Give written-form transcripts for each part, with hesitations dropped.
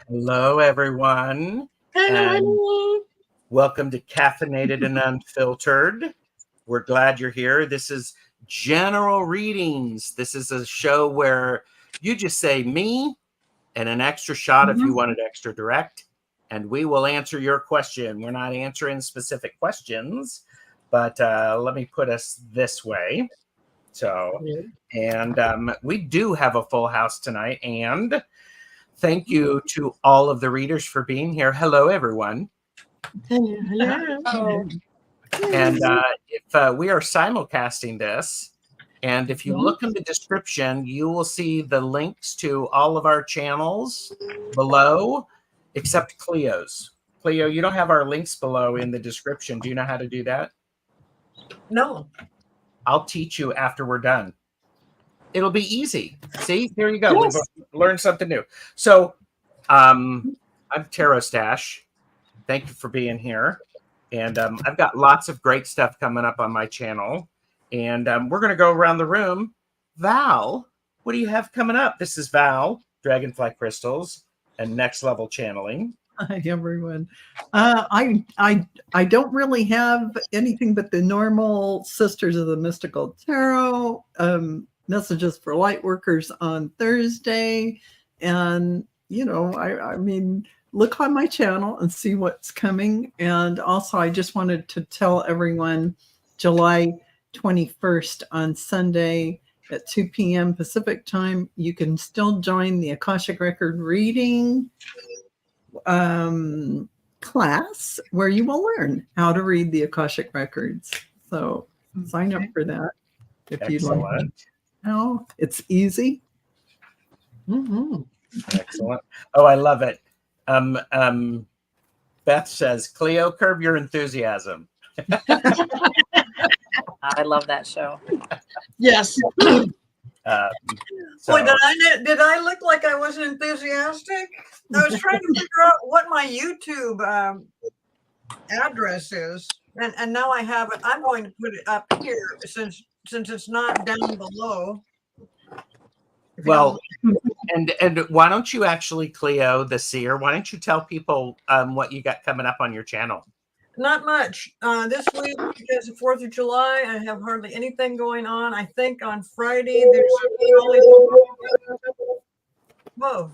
Hello, everyone. Hello, And hello. welcome to Caffeinated and Unfiltered. We're glad you're here. This is General Readings. This is a show where you just say me and an extra shot if you want it extra direct, and we will answer your question. We're not answering specific questions, but let me put us this way. So, and we do have a full house tonight, and thank you to all of the readers for being here. Hello, everyone. Hello. And if we are simulcasting this, and if you look in the description, you will see the links to all of our channels below, except Cleo's. Cleo, you don't have our links below in the description. Do you know how to do that? No. I'll teach you after we're done. It'll be easy. See, here you go. Yes. We've learned something new. So I'm TarotStache. Thank you for being here. And I've got lots of great stuff coming up on my channel. And we're going to go around the room. Val, what do you have coming up? This is Val, Dragonfly Crystals, and Next Level Channeling. Hi, everyone. I don't really have anything but the normal Sisters of the Mystical Tarot messages for light workers on Thursday. And, you know, I mean, look on my channel and see what's coming. And also, I just wanted to tell everyone July 21st on Sunday at 2 p.m. Pacific time, you can still join the Akashic Record reading class where you will learn how to read the Akashic Records. So sign up for that if you'd like. Oh, it's easy. Excellent. Oh, I love it. Beth says, Cleo, curb your enthusiasm. I love that show. Yes. Boy, did I look like I wasn't enthusiastic? I was trying to figure out what my YouTube address is, and now I have it. I'm going to put it up here since it's not down below. Well, and why don't you actually, Cleo, the seer, why don't you tell people what you got coming up on your channel? Not much. This week, because of 4th of July, I have hardly anything going on. I think on Friday, there's... Whoa.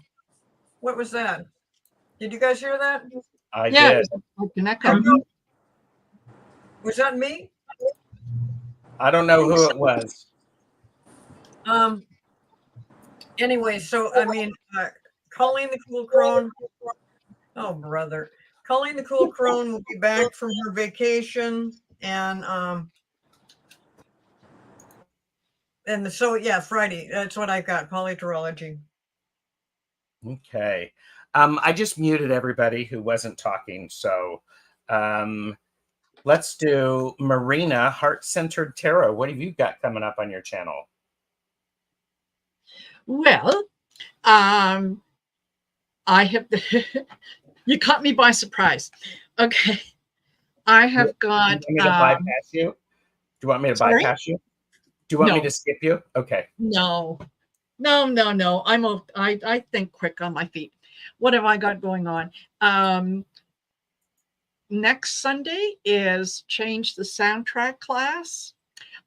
What was that? Did you guys hear that? I did. Was that me? I don't know who it was. Anyway, so, I mean, Colleen the Cool Crone... Oh, brother. Colleen the Cool Crone will be back from her vacation, and so yeah, Friday. That's what I got. Polyterology. Okay. I just muted everybody who wasn't talking. So let's do Marina, Heart-Centered Tarot. What have you got coming up on your channel? Well, I have... You caught me by surprise. Okay. I have got... Do you want me to bypass you? Do you want me to bypass you? Do you want me to skip you? Okay. No. I think quick on my feet. What have I got going on? Next Sunday is Change the Soundtrack class.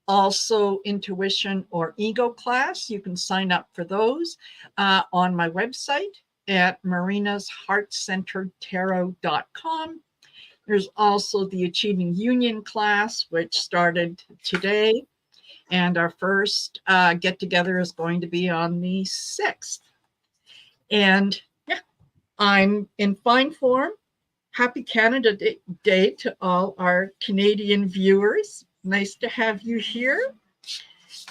Also Intuition or Ego class. You can sign up for those on my website at marinasheartcenteredtarot.com. There's also the Achieving Union class, which started today. And our first get-together is going to be on the 6th. And yeah, I'm in fine form. Happy Canada Day to all our Canadian viewers. Nice to have you here.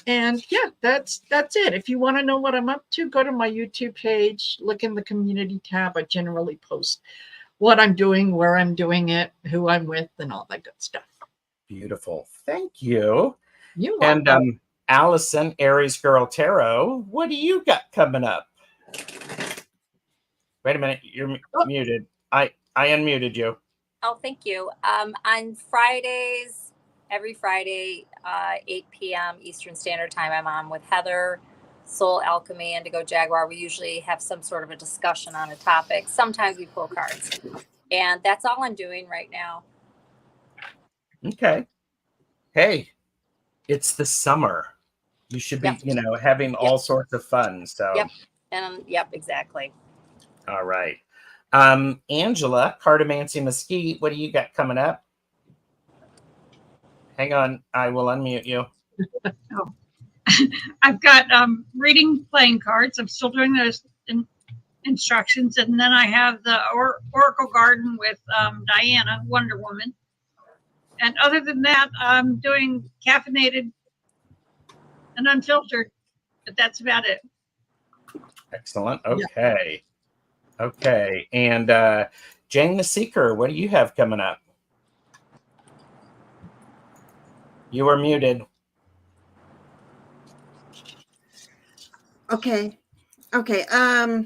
And yeah, that's it. If you want to know what I'm up to, go to my YouTube page, look in the community tab. I generally post what I'm doing, where I'm doing it, who I'm with, and all that good stuff. Beautiful. Thank you. You're welcome. And Allyson, Aries Girl Tarot, what do you got coming up? Wait a minute, you're muted. I unmuted you. Oh, thank you. On Fridays, every Friday, 8 p.m. Eastern Standard Time, I'm on with Heather Soul Alchemy, Indigo Jaguar, we usually have some sort of a discussion on a topic. Sometimes we pull cards. And that's all I'm doing right now. Okay. Hey, it's the summer. You should be, Yep. having all sorts of fun. So, Yep. And yep, exactly. all right. Angela, Cartomancy Mesquite, what do you got coming up? Hang on, I will unmute you. Oh. I've got reading playing cards. I'm still doing those instructions, and then I have the Oracle Garden with Diana, Wonder Woman. And other than that, I'm doing caffeinated and unfiltered, but that's about it. Excellent. Okay. Yeah. Okay. And Jane the Seeker, what do you have coming up? You are muted. Okay. I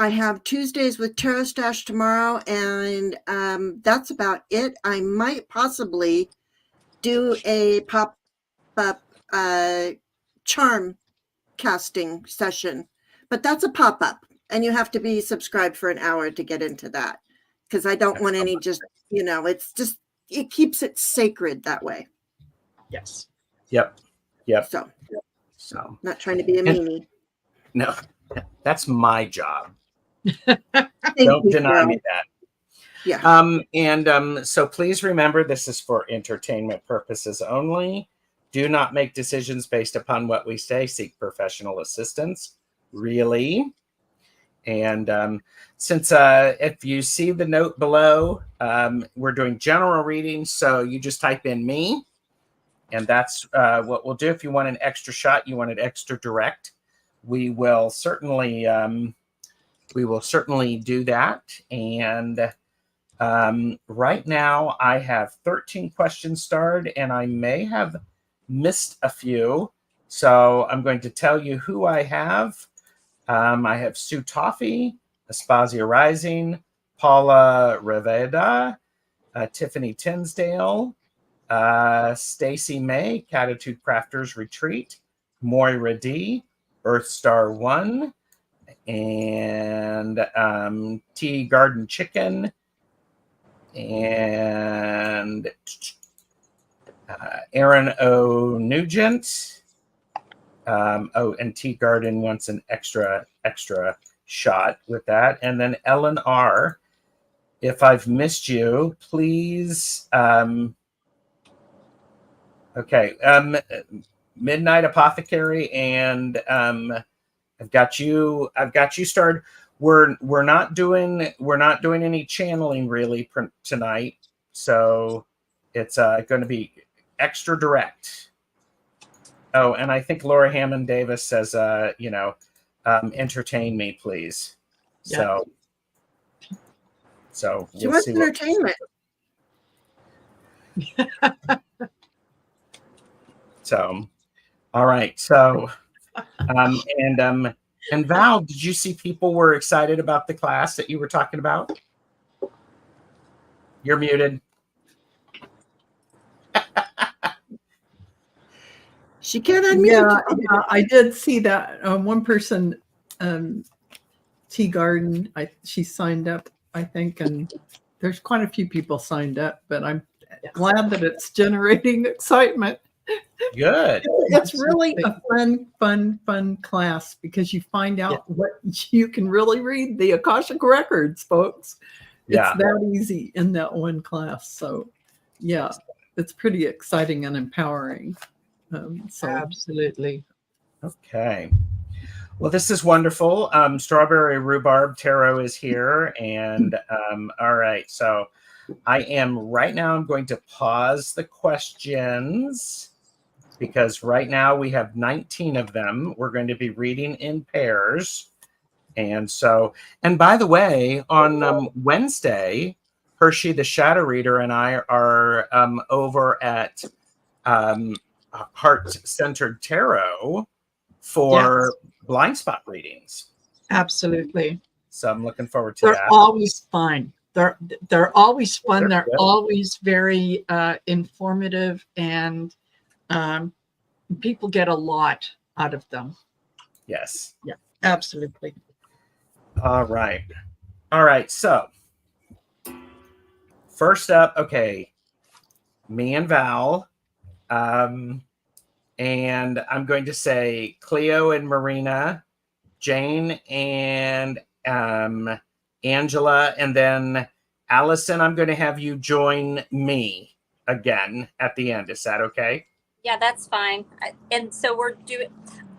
have Tuesdays with TarotStache tomorrow, and that's about it. I might possibly do a pop-up charm casting session, but that's a pop-up, and you have to be subscribed for an hour to get into that, because I don't want any it keeps it sacred that way. Yes. Yep. So not trying to be a meanie. No, that's my job. Thank Don't you, deny Gerald. me that. Yeah. So please remember, this is for entertainment purposes only. Do not make decisions based upon what we say. Seek professional assistance. Really. And since if you see the note below, we're doing general readings. So you just type in me. And that's what we'll do. If you want an extra shot, you want it extra direct, we will certainly do that. And right now I have 13 questions starred, and I may have missed a few. So I'm going to tell you who I have. I have Sue Toffee, Aspasia Rising, Paula Reveda, Tiffany Tinsdale, Stacy May, Catitude Crafters Retreat, Moira D, Earthstar 1, and Tea Garden Chicken, and Aaron O. Nugent. And Tea Garden wants an extra shot with that. And then Ellen R. If I've missed you, please. Okay. Midnight Apothecary, and I've got you started. We're not doing any channeling really tonight, so it's going to be extra direct. Oh, and I think Laura Hammond Davis says, entertain me, please. Yeah. So she wants entertainment. So, all right. So, and Val, did you see people were excited about the class that you were talking about? You're muted. She can't unmute. Yeah, I did see that one person, Tea Garden. She signed up, I think, and there's quite a few people signed up. But I'm glad that it's generating excitement. Good. It's really a fun class, because you find out what you can really read, the Akashic records, folks. Yeah. It's that easy in that one class. So, yeah, it's pretty exciting and empowering. Absolutely. Okay. Well, this is wonderful. Strawberry Rhubarb Tarot is here. And all right. So right now I'm going to pause the questions, because right now we have 19 of them. We're going to be reading in pairs. And by the way, on Wednesday, Hershey the Shadow Reader and I are over at Heart Centered Tarot for blind spot readings. Absolutely. So I'm looking forward to They're that. always fun. They're always fun. They're good. always very informative, and people get a lot out of them. Yes. Absolutely. All right. All right. So first up, okay, me and Val. And I'm going to say Cleo and Marina, Jane and Angela, and then Allyson, I'm going to have you join me again at the end. Is that okay? Yeah, that's fine. And so we're doing,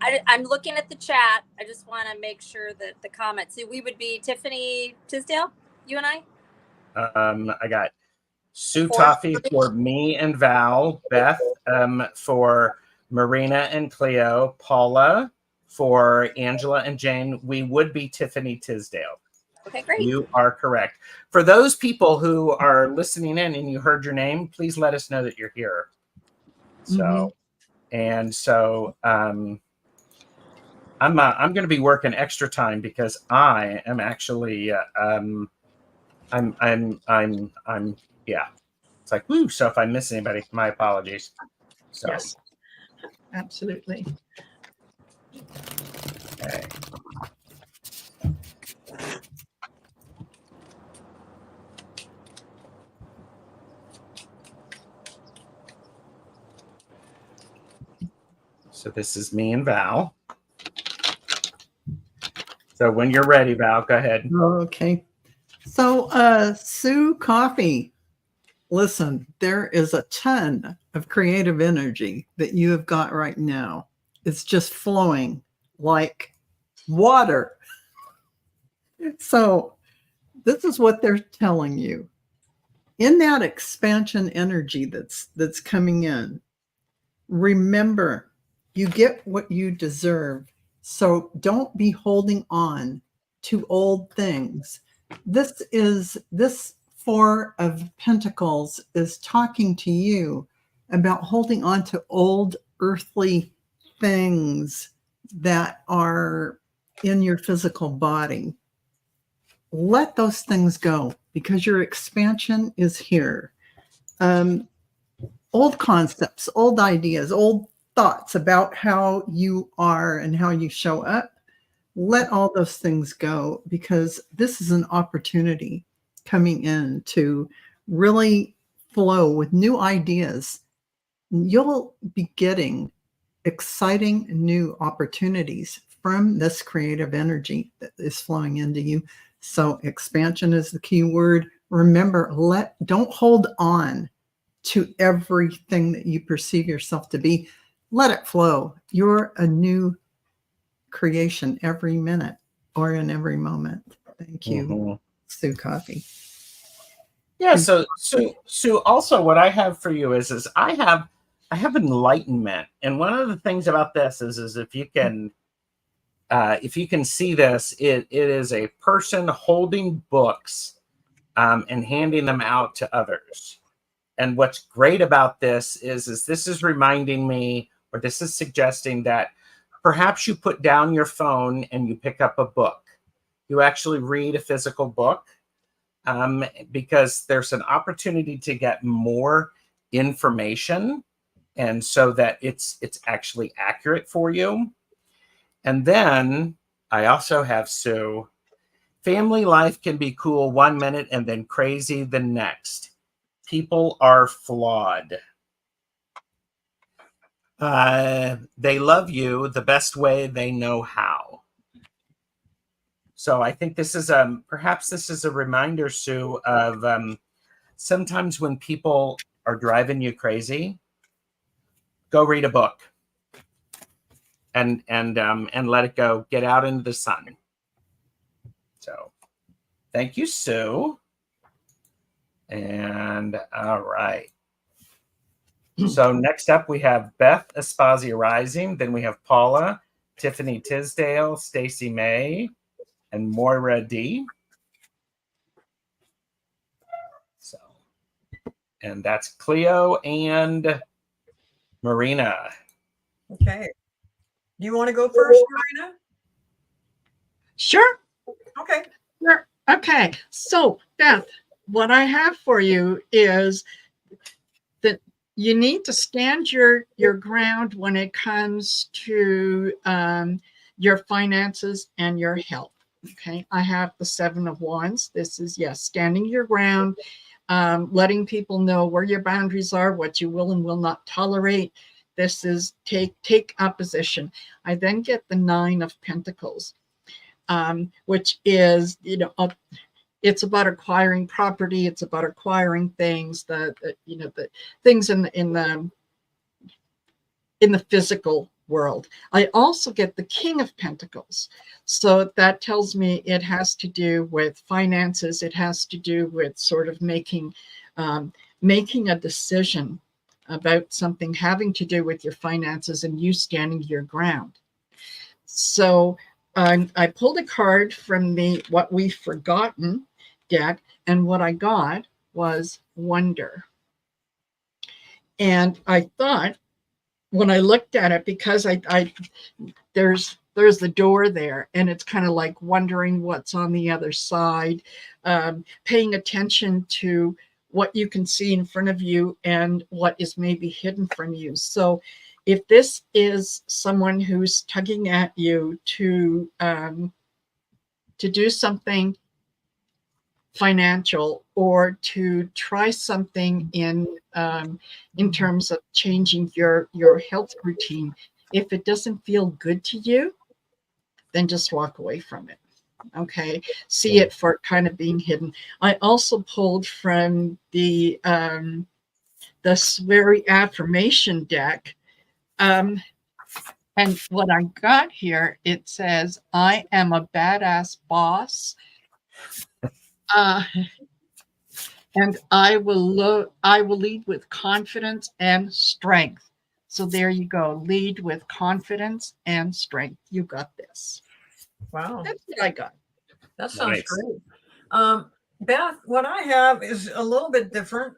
I'm looking at the chat. I just want to make sure that the comments, so we would be Tiffany Tisdale, you and I? I got Sue Four. Toffee for me and Val, Beth for Marina and Cleo, Paula for Angela and Jane. We would be Tiffany Tisdale. Okay, great. You are correct. For those people who are listening in and you heard your name, please let us know that you're here. So, and so I'm going to be working extra time because I am actually I'm yeah. It's like, woo. So if I miss anybody, my apologies. So, Yes, absolutely. okay. So this is me and Val. So when you're ready, Val, go ahead. Okay. So, Sue Coffee, listen, there is a ton of creative energy that you have got right now. It's just flowing like water. So, this is what they're telling you. In that expansion energy that's coming in, remember, you get what you deserve. So don't be holding on to old things. This Four of Pentacles is talking to you about holding on to old earthly things that are in your physical body. Let those things go because your expansion is here. Old concepts, old ideas, old thoughts about how you are and how you show up, let all those things go because this is an opportunity coming in to really flow with new ideas. You'll be getting exciting new opportunities from this creative energy that is flowing into you. So expansion is the key word. Remember, don't hold on to everything that you perceive yourself to be. Let it flow. You're a new creation every minute or in every moment. Thank you, Sue Coffee. Yeah. So also what I have for you is I have enlightenment. And one of the things about this is if you can see this, it is a person holding books and handing them out to others. And what's great about this is this is reminding me, or this is suggesting that perhaps you put down your phone and you pick up a book. You actually read a physical book because there's an opportunity to get more information, and so that it's actually accurate for you. And then I also have Sue. Family life can be cool 1 minute and then crazy the next. People are flawed. They love you the best way they know how. So I think this is perhaps this is a reminder, Sue, of sometimes when people are driving you crazy, go read a book and let it go. Get out into the sun. So thank you, Sue. And all right. So next up, we have Beth Aspasia Rising. Then we have Paula, Tiffany Tisdale, Stacy May, and Moira D. So, and that's Cleo and Marina. Okay. Do you want to go first, Marina? Sure. Okay. Sure. Okay. So, Beth, what I have for you is that you need to stand your ground when it comes to your finances and your health. Okay, I have the 7 of Wands. This is, yes, standing your ground, letting people know where your boundaries are, what you will and will not tolerate. This is take opposition. I then get the 9 of Pentacles, which is, it's about acquiring property. It's about acquiring things that the things in the physical world. I also get the King of Pentacles. So that tells me it has to do with finances. It has to do with sort of making a decision about something having to do with your finances and you standing your ground. So I pulled a card from the What We've Forgotten deck, and what I got was Wonder. And I thought, when I looked at it, because there's the door there, and it's kind of like wondering what's on the other side, paying attention to what you can see in front of you and what is maybe hidden from you. So if this is someone who's tugging at you to do something financial or to try something in terms of changing your health routine, if it doesn't feel good to you, then just walk away from it. Okay, see it for kind of being hidden. I also pulled from the Sweary Affirmation deck, and what I got here, it says, I am a badass boss. And I will lead with confidence and strength. So there you go. Lead with confidence and strength. You got this. Wow. That's what I got. That sounds Nice. great. Beth, what I have is a little bit different.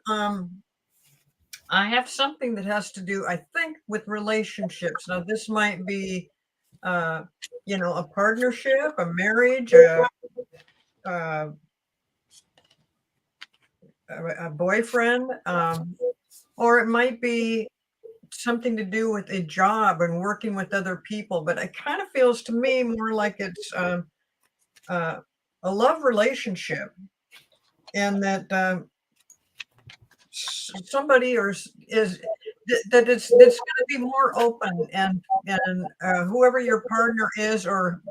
I have something that has to do, I think, with relationships. Now, this might be, a partnership, a marriage, a boyfriend, or it might be something to do with a job and working with other people. But it kind of feels to me more like it's a love relationship, and that somebody is that it's going to be more open, and whoever your partner is, or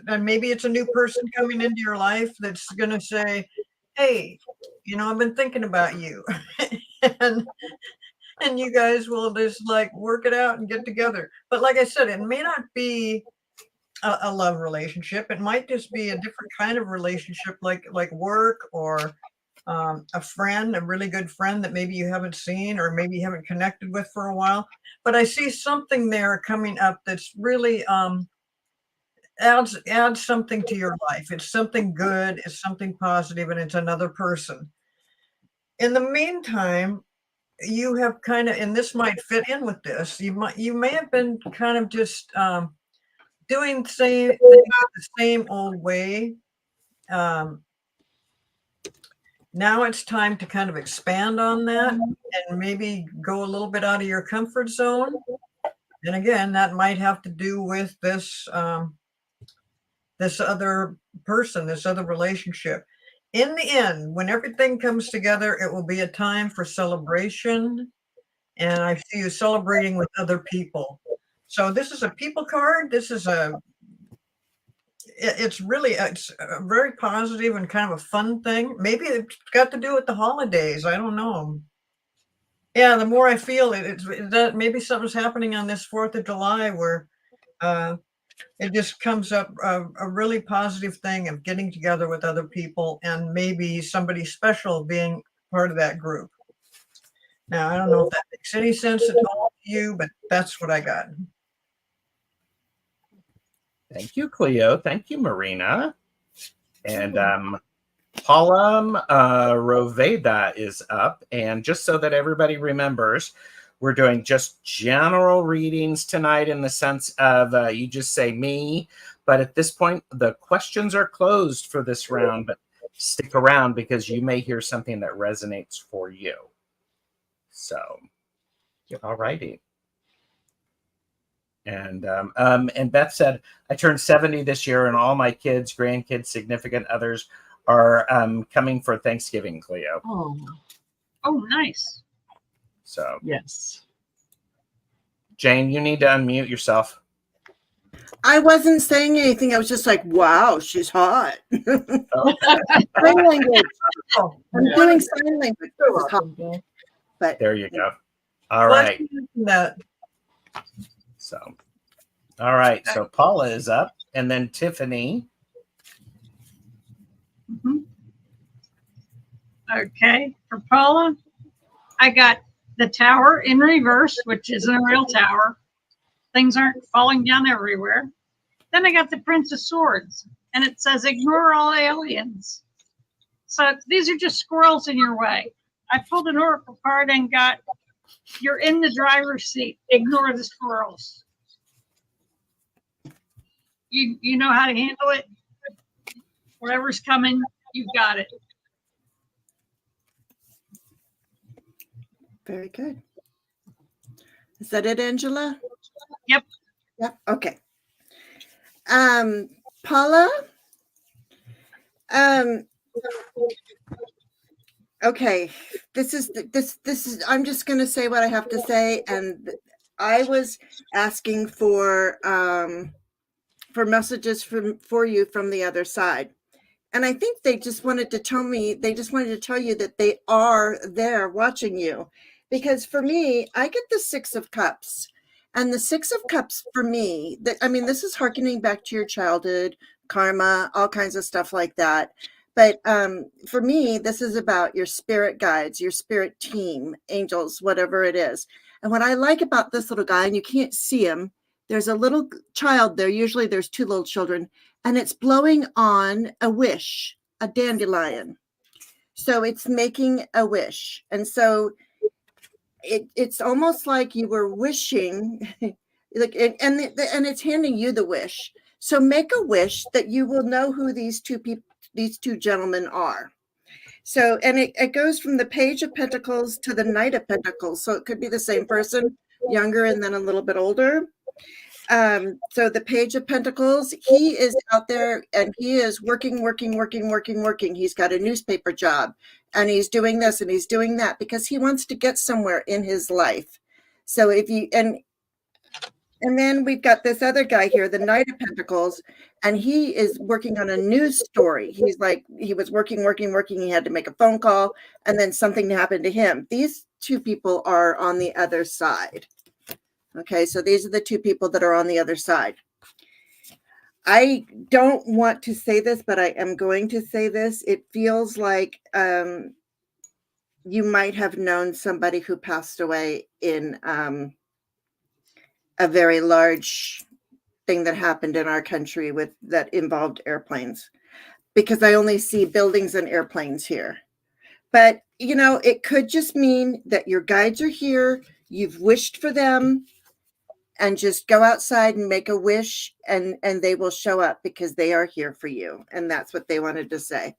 and maybe it's a new person coming into your life that's going to say, hey, I've been thinking about you. and you guys will just like work it out and get together. But like I said, it may not be a love relationship. It might just be a different kind of relationship, like work, or a friend, a really good friend that maybe you haven't seen or maybe you haven't connected with for a while. But I see something there coming up that's really adds something to your life. It's something good, it's something positive, and it's another person. In the meantime, you have kind of, and this might fit in with this, you may have been kind of just doing the same things the same old way. Now it's time to kind of expand on that and maybe go a little bit out of your comfort zone. And again, that might have to do with this this other person, this other relationship. In the end, when everything comes together, it will be a time for celebration. And I see you celebrating with other people. So this is a people card. This is it's a very positive and kind of a fun thing. Maybe it's got to do with the holidays. I don't know. Yeah, the more I feel it, it's that maybe something's happening on this 4th of July where it just comes up a really positive thing of getting together with other people and maybe somebody special being part of that group. Now, I don't know if that makes any sense at all to you, but that's what I got. Thank you, Cleo. Thank you, Marina. And Paula Roveda is up. And just so that everybody remembers, we're doing just general readings tonight in the sense of you just say me. But at this point, the questions are closed for this round. But stick around because you may hear something that resonates for you. So All righty. And Beth said, I turned 70 this year, and all my kids, grandkids, significant others are coming for Thanksgiving, Cleo. Oh, nice. So, Yes. Jane, you need to unmute yourself. I wasn't saying anything. I was just like, wow, she's hot. Oh, Sign language. Oh, I'm doing sign language. It's hot, but there you go. All glad right. you mentioned that. So, all right. So Paula is up, and then Tiffany. Mhm. Okay, for Paula, I got the tower in reverse, which isn't a real tower. Things aren't falling down everywhere. Then I got the Prince of Swords, and it says ignore all aliens. So these are just squirrels in your way. I pulled an oracle card and got you're in the driver's seat. Ignore the squirrels. You know how to handle it. Whatever's coming, you've got it. very good. Is that it, Angela? Yep. Yep. Okay. Paula. Okay. This is. I'm just going to say what I have to say, and I was asking for messages for you from the other side. And I think they just wanted to tell me, they just wanted to tell you that they are there watching you. Because for me, I get the Six of Cups. And the Six of Cups for me, this is hearkening back to your childhood, karma, all kinds of stuff like that. But for me, this is about your spirit guides, your spirit team, angels, whatever it is. And what I like about this little guy, and you can't see him, there's a little child there. Usually there's two little children, and it's blowing on a wish, a dandelion. So it's making a wish. And so it's almost like you were wishing, like, and it's handing you the wish. So make a wish that you will know who these two gentlemen are. So, and it goes from the Page of Pentacles to the Knight of Pentacles. So it could be the same person, younger and then a little bit older. So the Page of Pentacles, he is out there and he is working. He's got a newspaper job and he's doing this and he's doing that because he wants to get somewhere in his life. So and then we've got this other guy here, the Knight of Pentacles, and he is working on a news story. He's like, he was working. He had to make a phone call and then something happened to him. These two people are on the other side. Okay, so these are the two people that are on the other side. I don't want to say this, but I am going to say this. It feels like you might have known somebody who passed away in a very large thing that happened in our country that involved airplanes, because I only see buildings and airplanes here. But, it could just mean that your guides are here. You've wished for them. And just go outside and make a wish and they will show up because they are here for you. And that's what they wanted to say.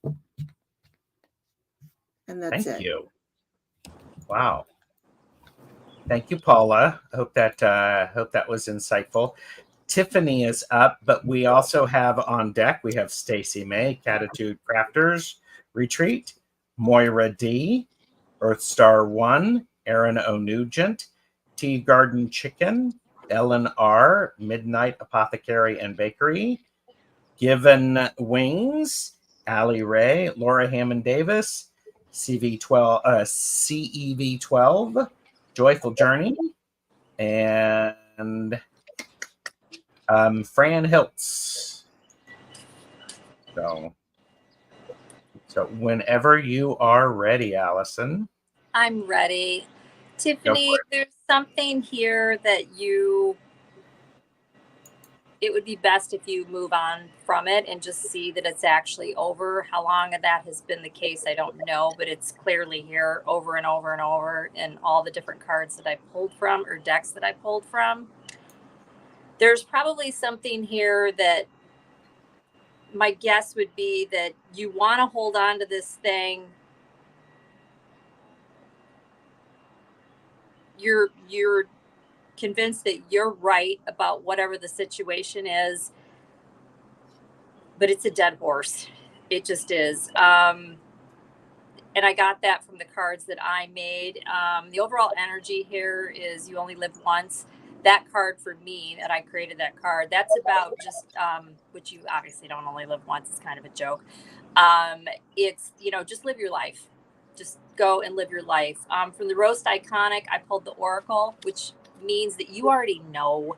And that's Thank it. you. Wow. Thank you, Paula. I hope that was insightful. Tiffany is up, but we also have on deck, we have Stacy May, Catitude Crafters Retreat, Moira D, Earthstar 1, Aaron O'Nugent, Tea Garden Chicken, Ellen R, Midnight Apothecary and Bakery, Given Wings, Allie Ray, Laura Hammond Davis, CEV12, Joyful Journey, and Fran Hiltz. So whenever you are ready, Allyson. I'm ready. Tiffany, there's something here that it would be best if you move on from it and just see that it's actually over. How long that has been the case, I don't know, but it's clearly here over and over and over in all the different cards that I pulled from or decks that I pulled from. There's probably something here that my guess would be that you want to hold on to this thing you're convinced that you're right about whatever the situation is, but it's a dead horse. It just is. And I got that from the cards that I made. The overall energy here is you only live once. That card for me, that I created that card, that's about just, which you obviously don't only live once. It's kind of a joke. It's, just live your life. Just go and live your life. From the Roast Iconic, I pulled the Oracle, which means that you already know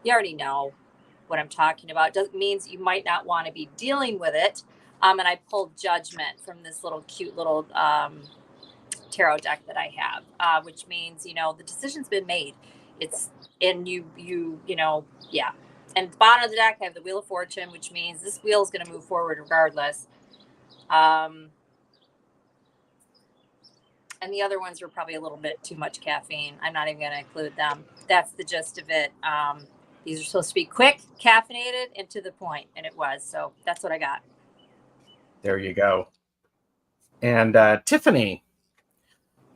what I'm talking about. Doesn't means you might not want to be dealing with it. And I pulled Judgment from this little cute little tarot deck that I have, which means, the decision's been made. It's, and you yeah. And at the bottom of the deck, I have the Wheel of Fortune, which means this wheel is going to move forward regardless. And the other ones were probably a little bit too much caffeine. I'm not even going to include them. That's the gist of it. These are supposed to be quick, caffeinated, and to the point, and it was. So that's what I got. There you go. And Tiffany,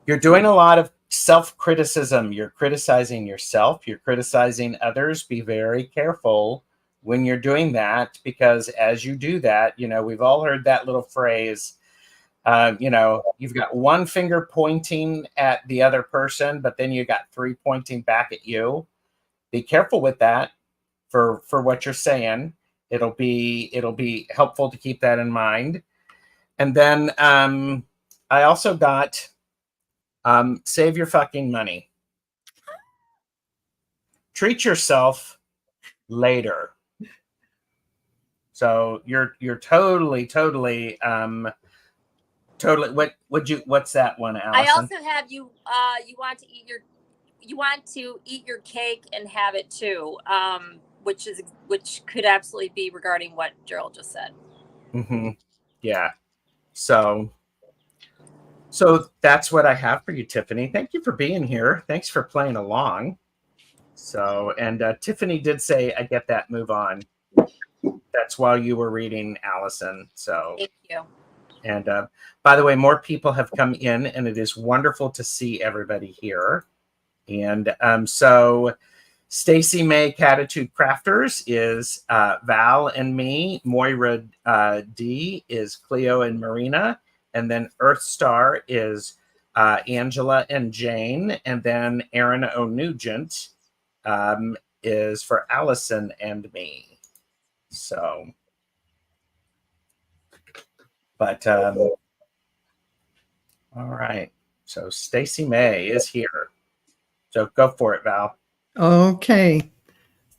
you're doing a lot of self-criticism. You're criticizing yourself. You're criticizing others. Be very careful when you're doing that, because as you do that, we've all heard that little phrase, you've got one finger pointing at the other person, but then you got three pointing back at you. Be careful with that for what you're saying. It'll be helpful to keep that in mind. And then I also got save your fucking money. Treat yourself later. So you're totally what's that one, Allyson? I also have you want to eat your cake and have it too, which could absolutely be regarding what Gerald just said. Mm-hmm. Yeah. So that's what I have for you, Tiffany. Thank you for being here. Thanks for playing along. So, and Tiffany did say, I get that, move on. That's while you were reading Allyson. So thank you. And by the way, more people have come in, and it is wonderful to see everybody here. And so Stacy May Catitude Crafters is Val and me. Moira D is Cleo and Marina. And then Earth Star is Angela and Jane. And then Aaron O'Nugent is for Allyson and me. So, but all right. So Stacy May is here. So go for it, Val. Okay.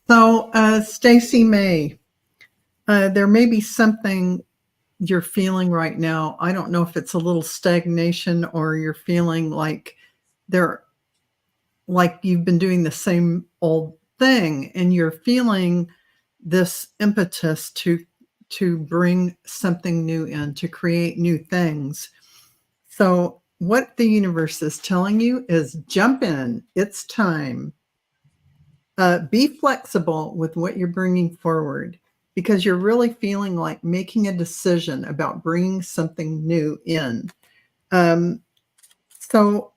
So Stacy May, there may be something you're feeling right now. I don't know if it's a little stagnation or you're feeling like you've been doing the same old thing, and you're feeling this impetus to bring something new in, to create new things. So what the universe is telling you is jump in. It's time. Be flexible with what you're bringing forward, because you're really feeling like making a decision about bringing something new in. So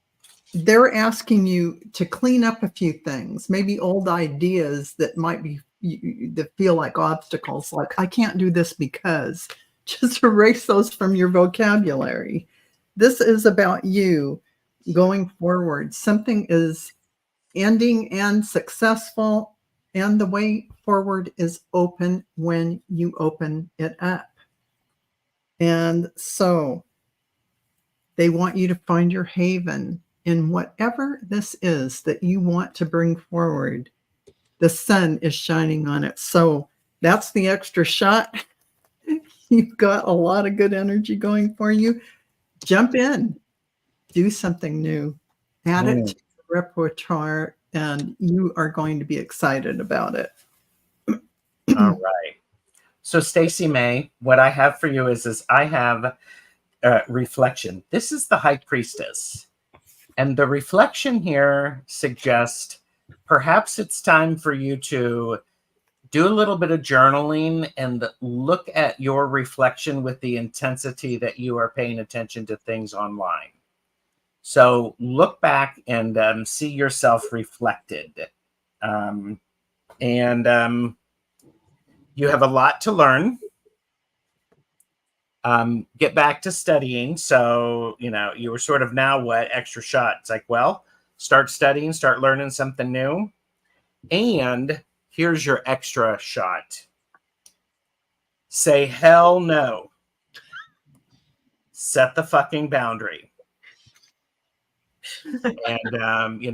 they're asking you to clean up a few things, maybe old ideas that might be that feel like obstacles, like I can't do this because. Just erase those from your vocabulary. This is about you going forward. Something is ending and successful, and the way forward is open when you open it up. And so they want you to find your haven in whatever this is that you want to bring forward. The sun is shining on it. So that's the extra shot. You've got a lot of good energy going for you. Jump in, do something new, add it to your repertoire, and you are going to be excited about it. All right. So Stacy May, what I have for you is I have reflection. This is the High Priestess. And the reflection here suggests perhaps it's time for you to do a little bit of journaling and look at your reflection with the intensity that you are paying attention to things online. So look back and see yourself reflected. And you have a lot to learn. Get back to studying. So, you were sort of now what? Extra shot. It's like, well, start studying, start learning something new. And here's your extra shot. Say hell no. Set the fucking boundary. And,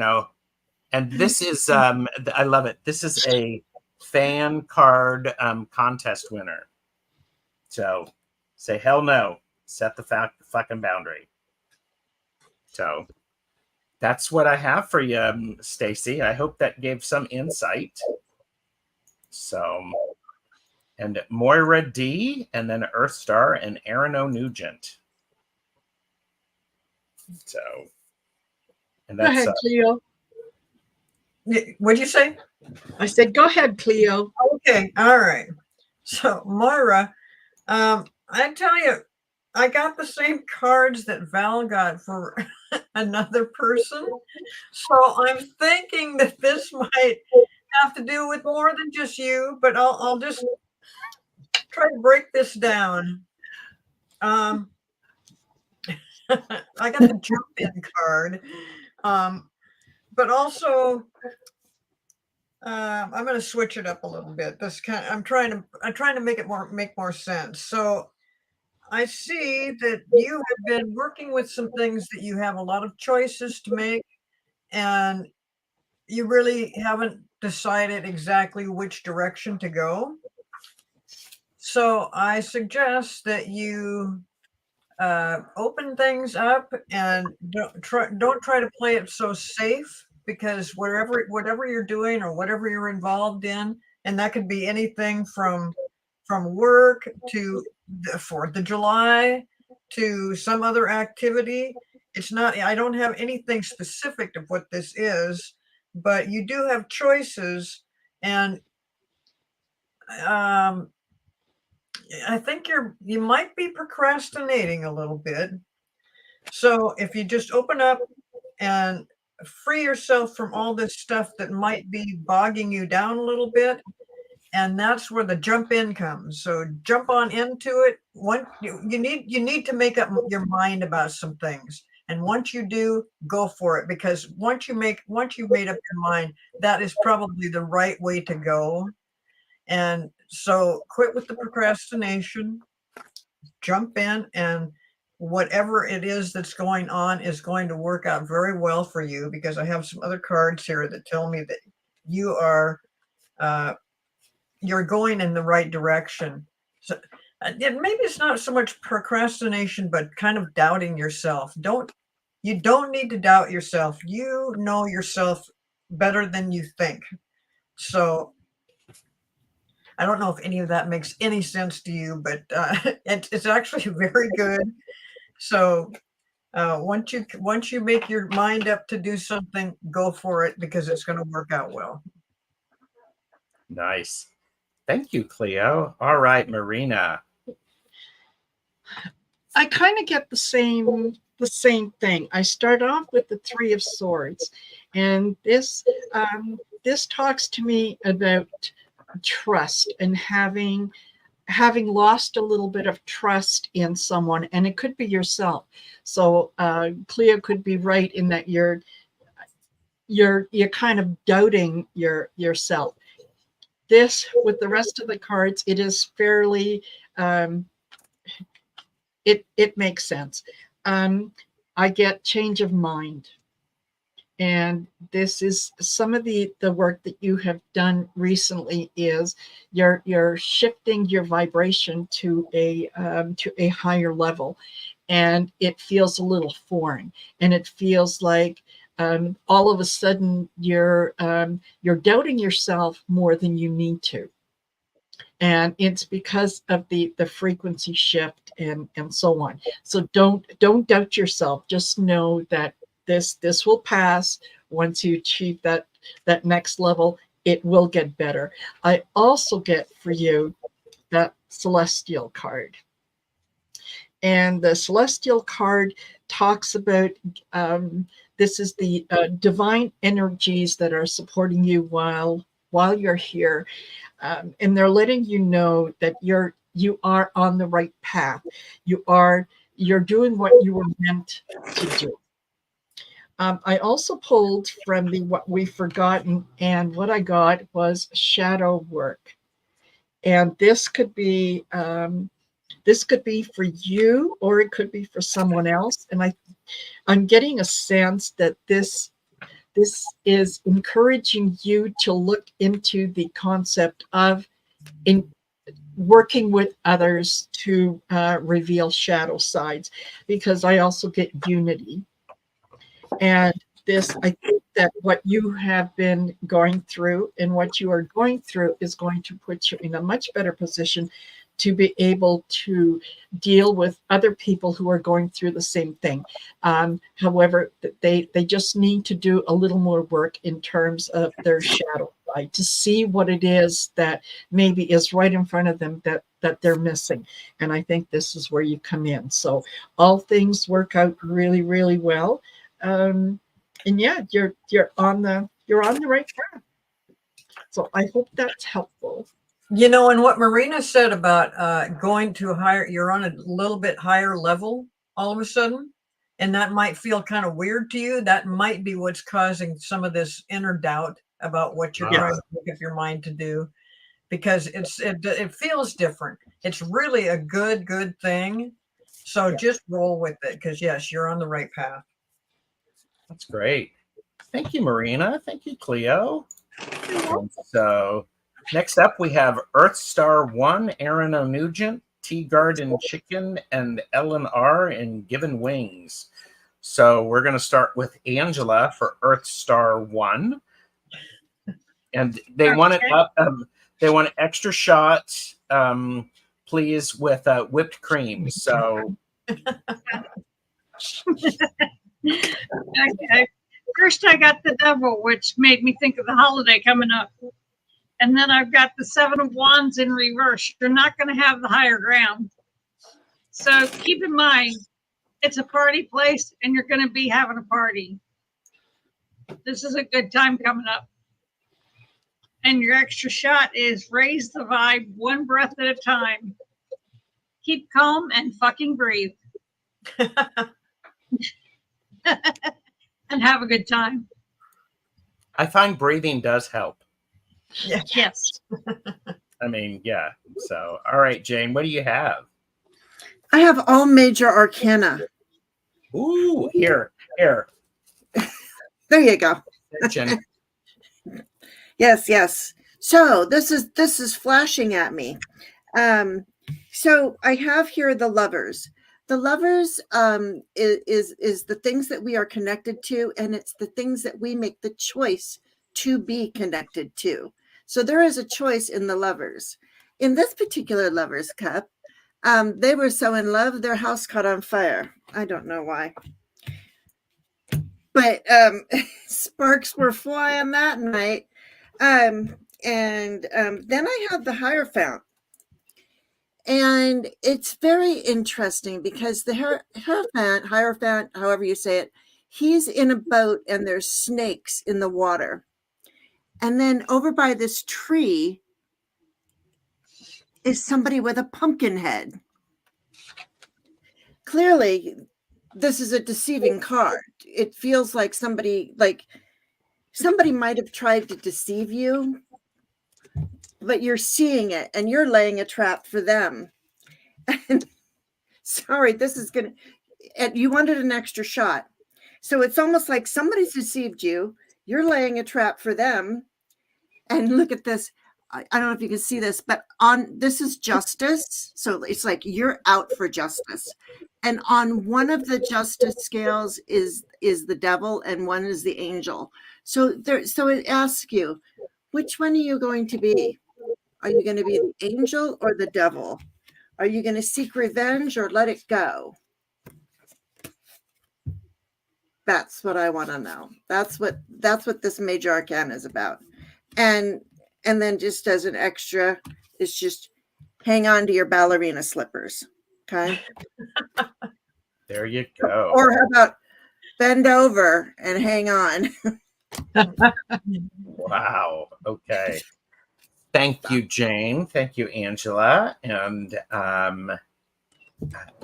and this is, I love it. This is a fan card contest winner. So say hell no. Set the fucking boundary. So that's what I have for you, Stacy. I hope that gave some insight. So, and Moira D, and then Earth Star, and Aaron O'Nugent. So, and Go that's ahead, Cleo. What'd you say? I said, go ahead, Cleo. Okay, all right. So Moira, I tell you, I got the same cards that Val got for another person. So I'm thinking that this might have to do with more than just you, but I'll just try to break this down. I got the jump in card. But also I'm going to switch it up a little bit. I'm trying to make more sense. So I see that you have been working with some things that you have a lot of choices to make, and you really haven't decided exactly which direction to go. So I suggest that you open things up and don't try to play it so safe, because whatever you're doing or whatever you're involved in, and that could be anything from work to the 4th of July to some other activity. It's not, I don't have anything specific of what this is, but you do have choices, and I think you might be procrastinating a little bit. So if you just open up and free yourself from all this stuff that might be bogging you down a little bit, and that's where the jump in comes. So jump on into it. You need to make up your mind about some things, and once you do, go for it, because once you've made up your mind, that is probably the right way to go. And so quit with the procrastination, jump in, and whatever it is that's going on is going to work out very well for you, because I have some other cards here that tell me that you are you're going in the right direction. So maybe it's not so much procrastination, but kind of doubting yourself. You don't need to doubt yourself. You know yourself better than you think. So I don't know if any of that makes any sense to you, but it's actually very good. So once you make your mind up to do something, go for it, because it's going to work out well. Nice. Thank you, Cleo. All right, Marina. I kind of get the same thing. I start off with the 3 of Swords, and this talks to me about trust and having lost a little bit of trust in someone, and it could be yourself. So Cleo could be right in that you're kind of doubting yourself. This, with the rest of the cards, it is fairly it makes sense. I get change of mind, and this is some of the work that you have done recently. Is you're shifting your vibration to a higher level, and it feels a little foreign, and it feels like all of a sudden you're doubting yourself more than you need to, and it's because of the frequency shift and so on. So don't doubt yourself. Just know that this will pass. Once you achieve that next level, it will get better. I also get for you that Celestial card, And the celestial card talks about this is the divine energies that are supporting you while you're here, and they're letting you know that you are on the right path. You're doing what you were meant to do. I also pulled from the What We've Forgotten, and what I got was shadow work. And this could be for you, or it could be for someone else. And I'm getting a sense that this is encouraging you to look into the concept of working with others to reveal shadow sides, because I also get unity. And this, I think that what you have been going through and what you are going through is going to put you in a much better position to be able to deal with other people who are going through the same thing. However, they just need to do a little more work in terms of their shadow side to see what it is that maybe is right in front of them that they're missing. And I think this is where you come in. So all things work out really, really well. And yeah, you're on the right path. So I hope that's helpful. And what Marina said about going to you're on a little bit higher level all of a sudden, and that might feel kind of weird to you. That might be what's causing some of this inner doubt about what you're trying to make up your mind to do, because it feels different. It's really a good thing. So just roll with it, because yes, you're on the right path. That's great. Thank you, Marina. Thank you, Cleo. And so next up, we have Earth Star 1, Aaron O'Nugent, Tea Garden Chicken, and Ellen R. in Given Wings. So we're going to start with Angela for Earth Star 1. And they want it up. They want an extra shot, please, with whipped cream. So. Okay. First, I got the devil, which made me think of the holiday coming up. And then I've got the 7 of Wands in reverse. You're not going to have the higher ground. So keep in mind, it's a party place and you're going to be having a party. This is a good time coming up. And your extra shot is raise the vibe one breath at a time. Keep calm and fucking breathe. And have a good time. I find breathing does help. Yes. I mean, yeah. So, all right, Jane, what do you have? I have all major arcana. Ooh, here. There you go. Yes. So this is flashing at me. So I have here the Lovers. The Lovers is the things that we are connected to, and it's the things that we make the choice to be connected to. So there is a choice in the Lovers. In this particular Lovers cup, they were so in love, their house caught on fire. I don't know why. But sparks were flying that night. And then I have the Hierophant. And it's very interesting because the Hierophant, however you say it, he's in a boat and there's snakes in the water. And then over by this tree is somebody with a pumpkin head. Clearly, this is a deceiving card. It feels like somebody might have tried to deceive you, but you're seeing it and you're laying a trap for them. And sorry, this is going to, you wanted an extra shot. So it's almost like somebody's deceived you. You're laying a trap for them. And look at this. I don't know if you can see this, but this is justice. So it's like you're out for justice. And on one of the justice scales is the devil and one is the angel. So it asks you, which one are you going to be? Are you going to be the angel or the devil? Are you going to seek revenge or let it go? That's what I want to know. That's what this major arcana is about. And then just as an extra, it's just hang on to your ballerina slippers, Okay. There you go. Or how about bend over and hang on? Wow. Okay. Thank you, Jane. Thank you, Angela. And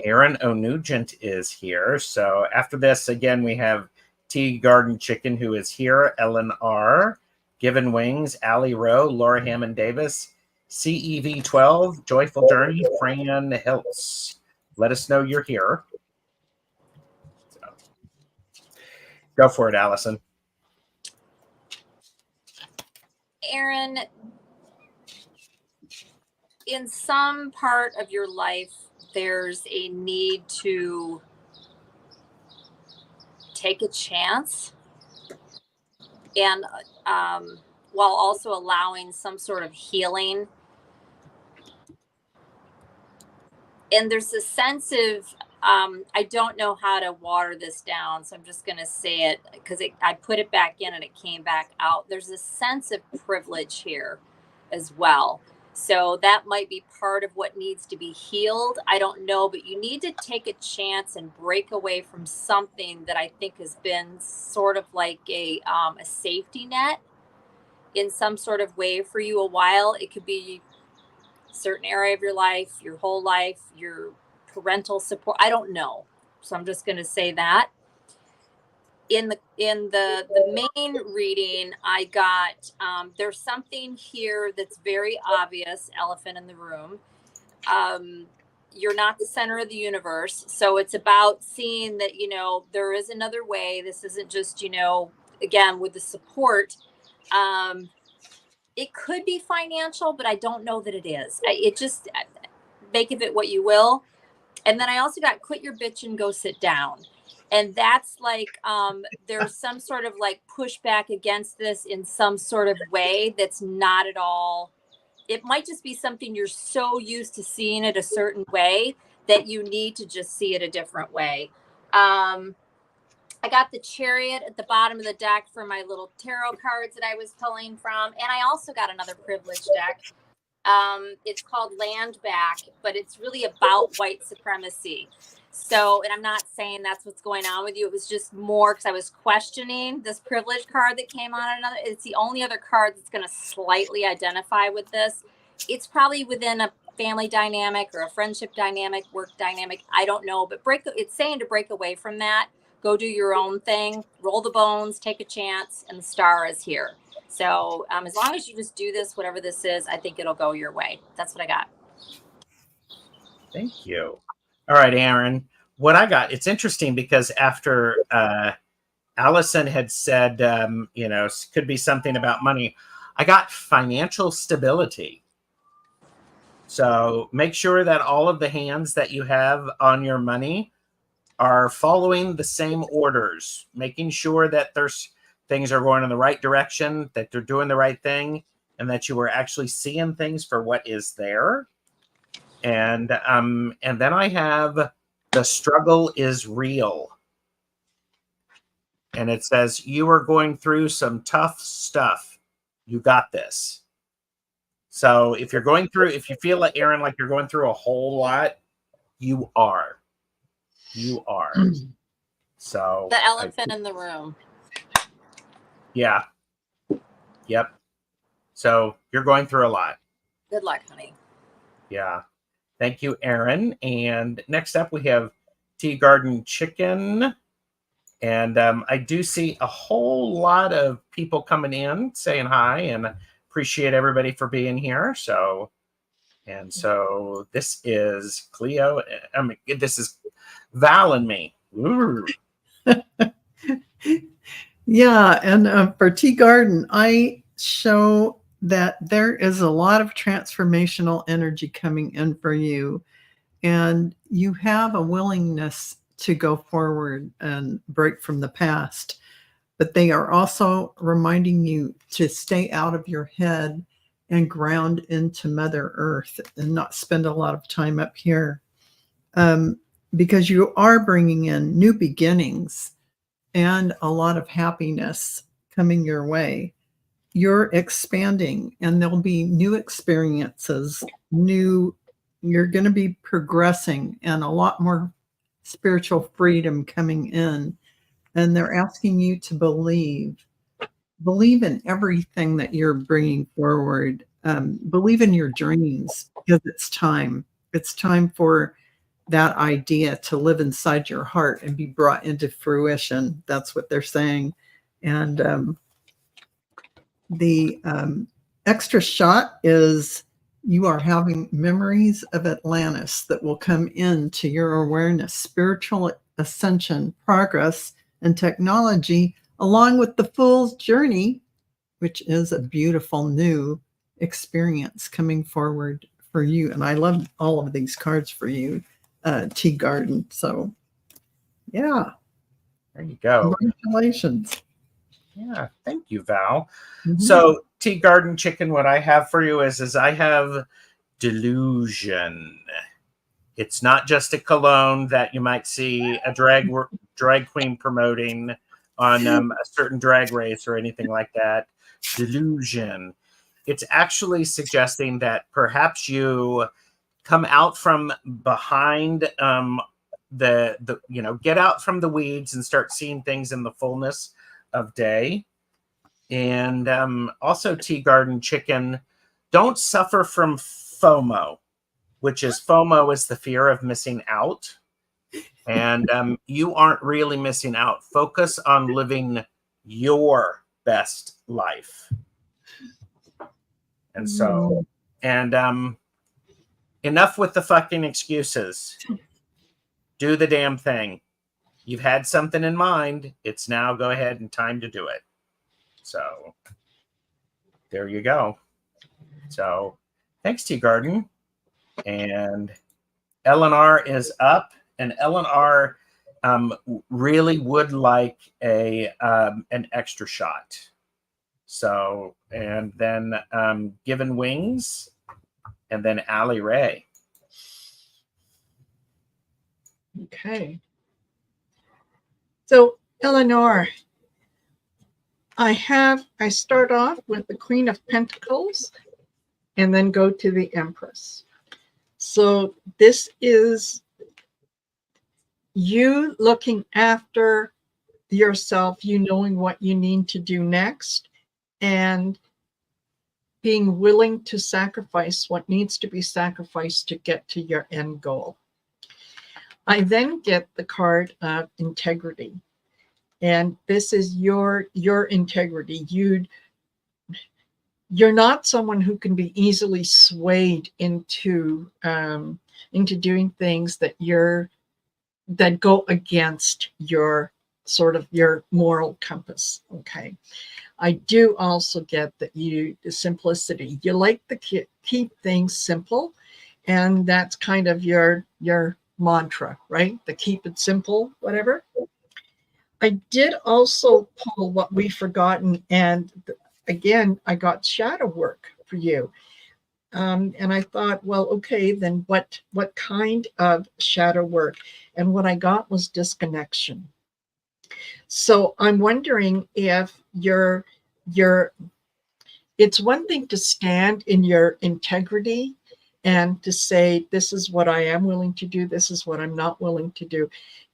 Aaron O'Nugent is here. So after this, again, we have Tea Garden Chicken, who is here, Ellen R., Given Wings, Allie Rowe, Laura Hammond Davis, CEV12, Joyful Journey, Fran Hiltz. Let us know you're here. So, go for it, Allyson. Aaron, in some part of your life, there's a need to take a chance, and while also allowing some sort of healing. And there's a sense of, I don't know how to water this down, so I'm just going to say it because I put it back in and it came back out. There's a sense of privilege here as well. So that might be part of what needs to be healed. I don't know, but you need to take a chance and break away from something that I think has been sort of like a safety net in some sort of way for you a while. It could be a certain area of your life, your whole life, your parental support. I don't know. So I'm just going to say that. In the main reading, I got there's something here that's very obvious, elephant in the room. You're not the center of the universe. So it's about seeing that, there is another way. This isn't just, again, with the support. It could be financial, but I don't know that it is. It just, make of it what you will. And then I also got quit your bitch and go sit down. And that's like, there's some sort of like pushback against this in some sort of way that's not at all. It might just be something you're so used to seeing it a certain way that you need to just see it a different way. I got the Chariot at the bottom of the deck for my little tarot cards that I was pulling from. And I also got another privilege deck. It's called Land Back, but it's really about white supremacy. So, and I'm not saying that's what's going on with you. It was just more because I was questioning this privilege card that came on another. It's the only other card that's going to slightly identify with this. It's probably within a family dynamic or a friendship dynamic, work dynamic. I don't know, but it's saying to break away from that. Go do your own thing, roll the bones, take a chance, and the star is here. So as long as you just do this, whatever this is, I think it'll go your way. That's what I got. Thank you. All right, Aaron, what I got, it's interesting because after Allyson had said, could be something about money, I got financial stability. So make sure that all of the hands that you have on your money are following the same orders, making sure that things are going in the right direction, that they're doing the right thing, and that you are actually seeing things for what is there. And then I have the struggle is real. And it says, you are going through some tough stuff. You got this. So if you feel like, Aaron, like you're going through a whole lot, you are. You are. So the elephant in the room. Yeah. Yep. So you're going through a lot. Good luck, honey. Yeah. Thank you, Aaron. And next up, we have Tea Garden Chicken. And I do see a whole lot of people coming in saying hi, and appreciate everybody for being here. So this is Cleo. This is Val and me. Yeah, and for Tea Garden, I show that there is a lot of transformational energy coming in for you, and you have a willingness to go forward and break from the past. But they are also reminding you to stay out of your head and ground into Mother Earth and not spend a lot of time up here, because you are bringing in new beginnings and a lot of happiness coming your way. You're expanding, and there'll be new experiences, new you're going to be progressing and a lot more spiritual freedom coming in. And they're asking you to believe in everything that you're bringing forward. Believe in your dreams, because it's time. It's time for that idea to live inside your heart and be brought into fruition. That's what they're saying. And the extra shot is you are having memories of Atlantis that will come into your awareness, spiritual ascension, progress, and technology, along with the Fool's Journey, which is a beautiful new experience coming forward for you. And I love all of these cards for you, Tea Garden. So, yeah. There you go. Congratulations. Yeah, thank you, Val. Mhm. So, Tea Garden Chicken, what I have for you is I have delusion. It's not just a cologne that you might see a drag queen promoting on a certain drag race or anything like that. Delusion. It's actually suggesting that perhaps you come out from behind get out from the weeds and start seeing things in the fullness of day. And also, Tea Garden Chicken, don't suffer from FOMO, which is the fear of missing out. And you aren't really missing out. Focus on living your best life. And so, and enough with the fucking excuses. Do the damn thing. You've had something in mind. It's now go ahead and time to do it. So there you go. So thanks, Tea Garden. And Eleanor is up, and Eleanor really would like an extra shot. So, and then Given Wings, and then Allie Ray. Okay. So, Eleanor, I start off with the Queen of Pentacles and then go to the Empress. So this is you looking after yourself, you knowing what you need to do next, and being willing to sacrifice what needs to be sacrificed to get to your end goal. I then get the card of integrity. And this is your integrity. You're not someone who can be easily swayed into doing things that go against your your moral compass. Okay. I do also get that the simplicity. You like to keep things simple, and that's kind of your mantra, right? The keep it simple, whatever. I did also pull what we've forgotten, and again, I got shadow work for you. And I thought, well, okay, then what kind of shadow work? And what I got was disconnection. So I'm wondering if it's one thing to stand in your integrity and to say, this is what I am willing to do, this is what I'm not willing to do.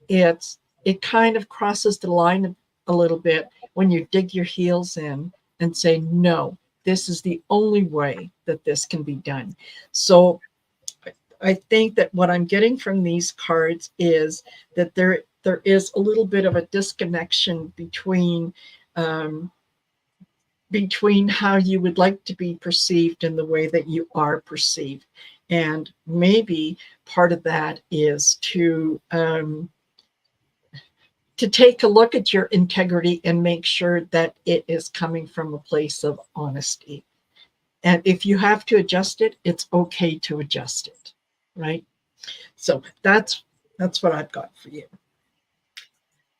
It kind of crosses the line a little bit when you dig your heels in and say, no, this is the only way that this can be done. So I think that what I'm getting from these cards is that there is a little bit of a disconnection between how you would like to be perceived and the way that you are perceived. And maybe part of that is to take a look at your integrity and make sure that it is coming from a place of honesty. And if you have to adjust it, it's okay to adjust it, right? So that's what I've got for you.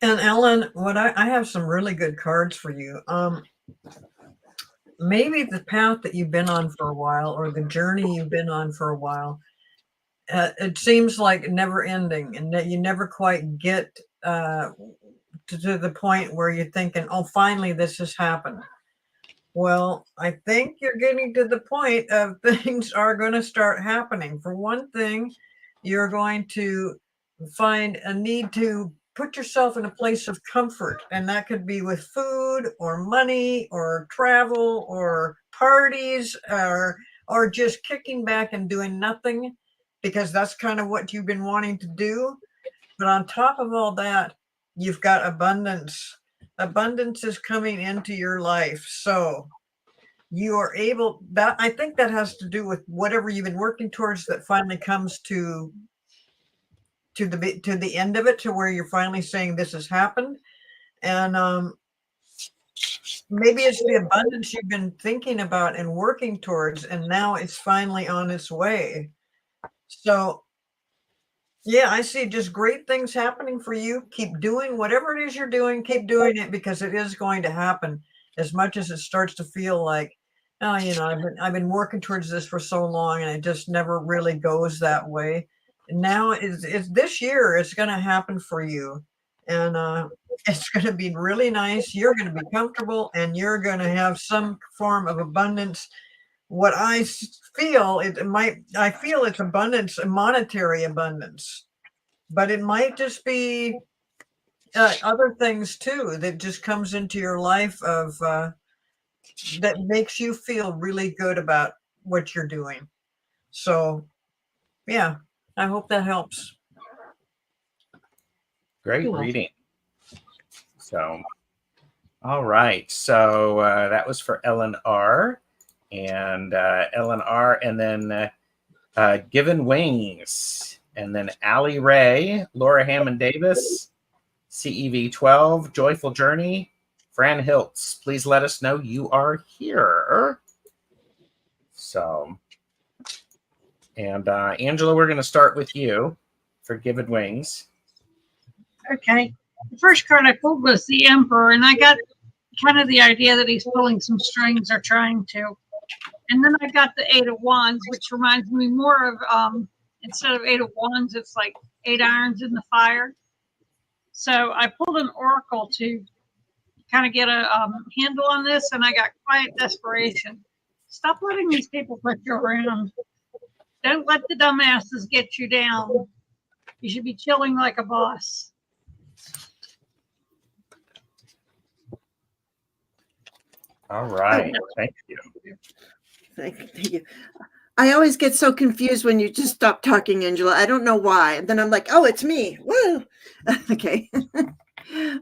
And Ellen, I have some really good cards for you. Maybe the path that you've been on for a while, or the journey you've been on for a while, it seems like never ending, and that you never quite get to the point where you're thinking, oh, finally this has happened. Well, I think you're getting to the point of things are going to start happening. For one thing, you're going to find a need to put yourself in a place of comfort, and that could be with food or money or travel or parties or just kicking back and doing nothing, because that's kind of what you've been wanting to do. But on top of all that, you've got abundance. Abundance is coming into your life. So you are able, that I think that has to do with whatever you've been working towards that finally comes to the end of it, to where you're finally saying this has happened. And maybe it's the abundance you've been thinking about and working towards, and now it's finally on its way. So yeah, I see just great things happening for you. Keep doing whatever it is you're doing. Keep doing it, because it is going to happen. As much as it starts to feel like, oh, I've been working towards this for so long, and it just never really goes that way. And now it's this year. It's going to happen for you, and it's going to be really nice. You're going to be comfortable, and you're going to have some form of abundance. What I feel, I feel it's abundance, monetary abundance, but it might just be other things too that just comes into your life of that makes you feel really good about what you're doing. So yeah, I hope that helps. Great Cool. reading. So, all right. So that was for Ellen R. And Ellen R. And then Given Wings. And then Allie Ray, Laura Hammond Davis, CEV 12, Joyful Journey, Fran Hiltz. Please let us know you are here. So, and Angela, we're going to start with you for Given Wings. Okay. The first card I pulled was the Emperor, and I got kind of the idea that he's pulling some strings or trying to. And then I got the 8 of Wands, which reminds me more of, instead of 8 of Wands, it's like 8 irons in the fire. So I pulled an oracle to kind of get a handle on this, and I got Quiet Desperation. Stop letting these people push you around. Don't let the dumbasses get you down. You should be chilling like a boss. All right. Thank you. Thank you. I always get so confused when you just stop talking, Angela. I don't know why. And then I'm like, oh, it's me. Woo. Okay.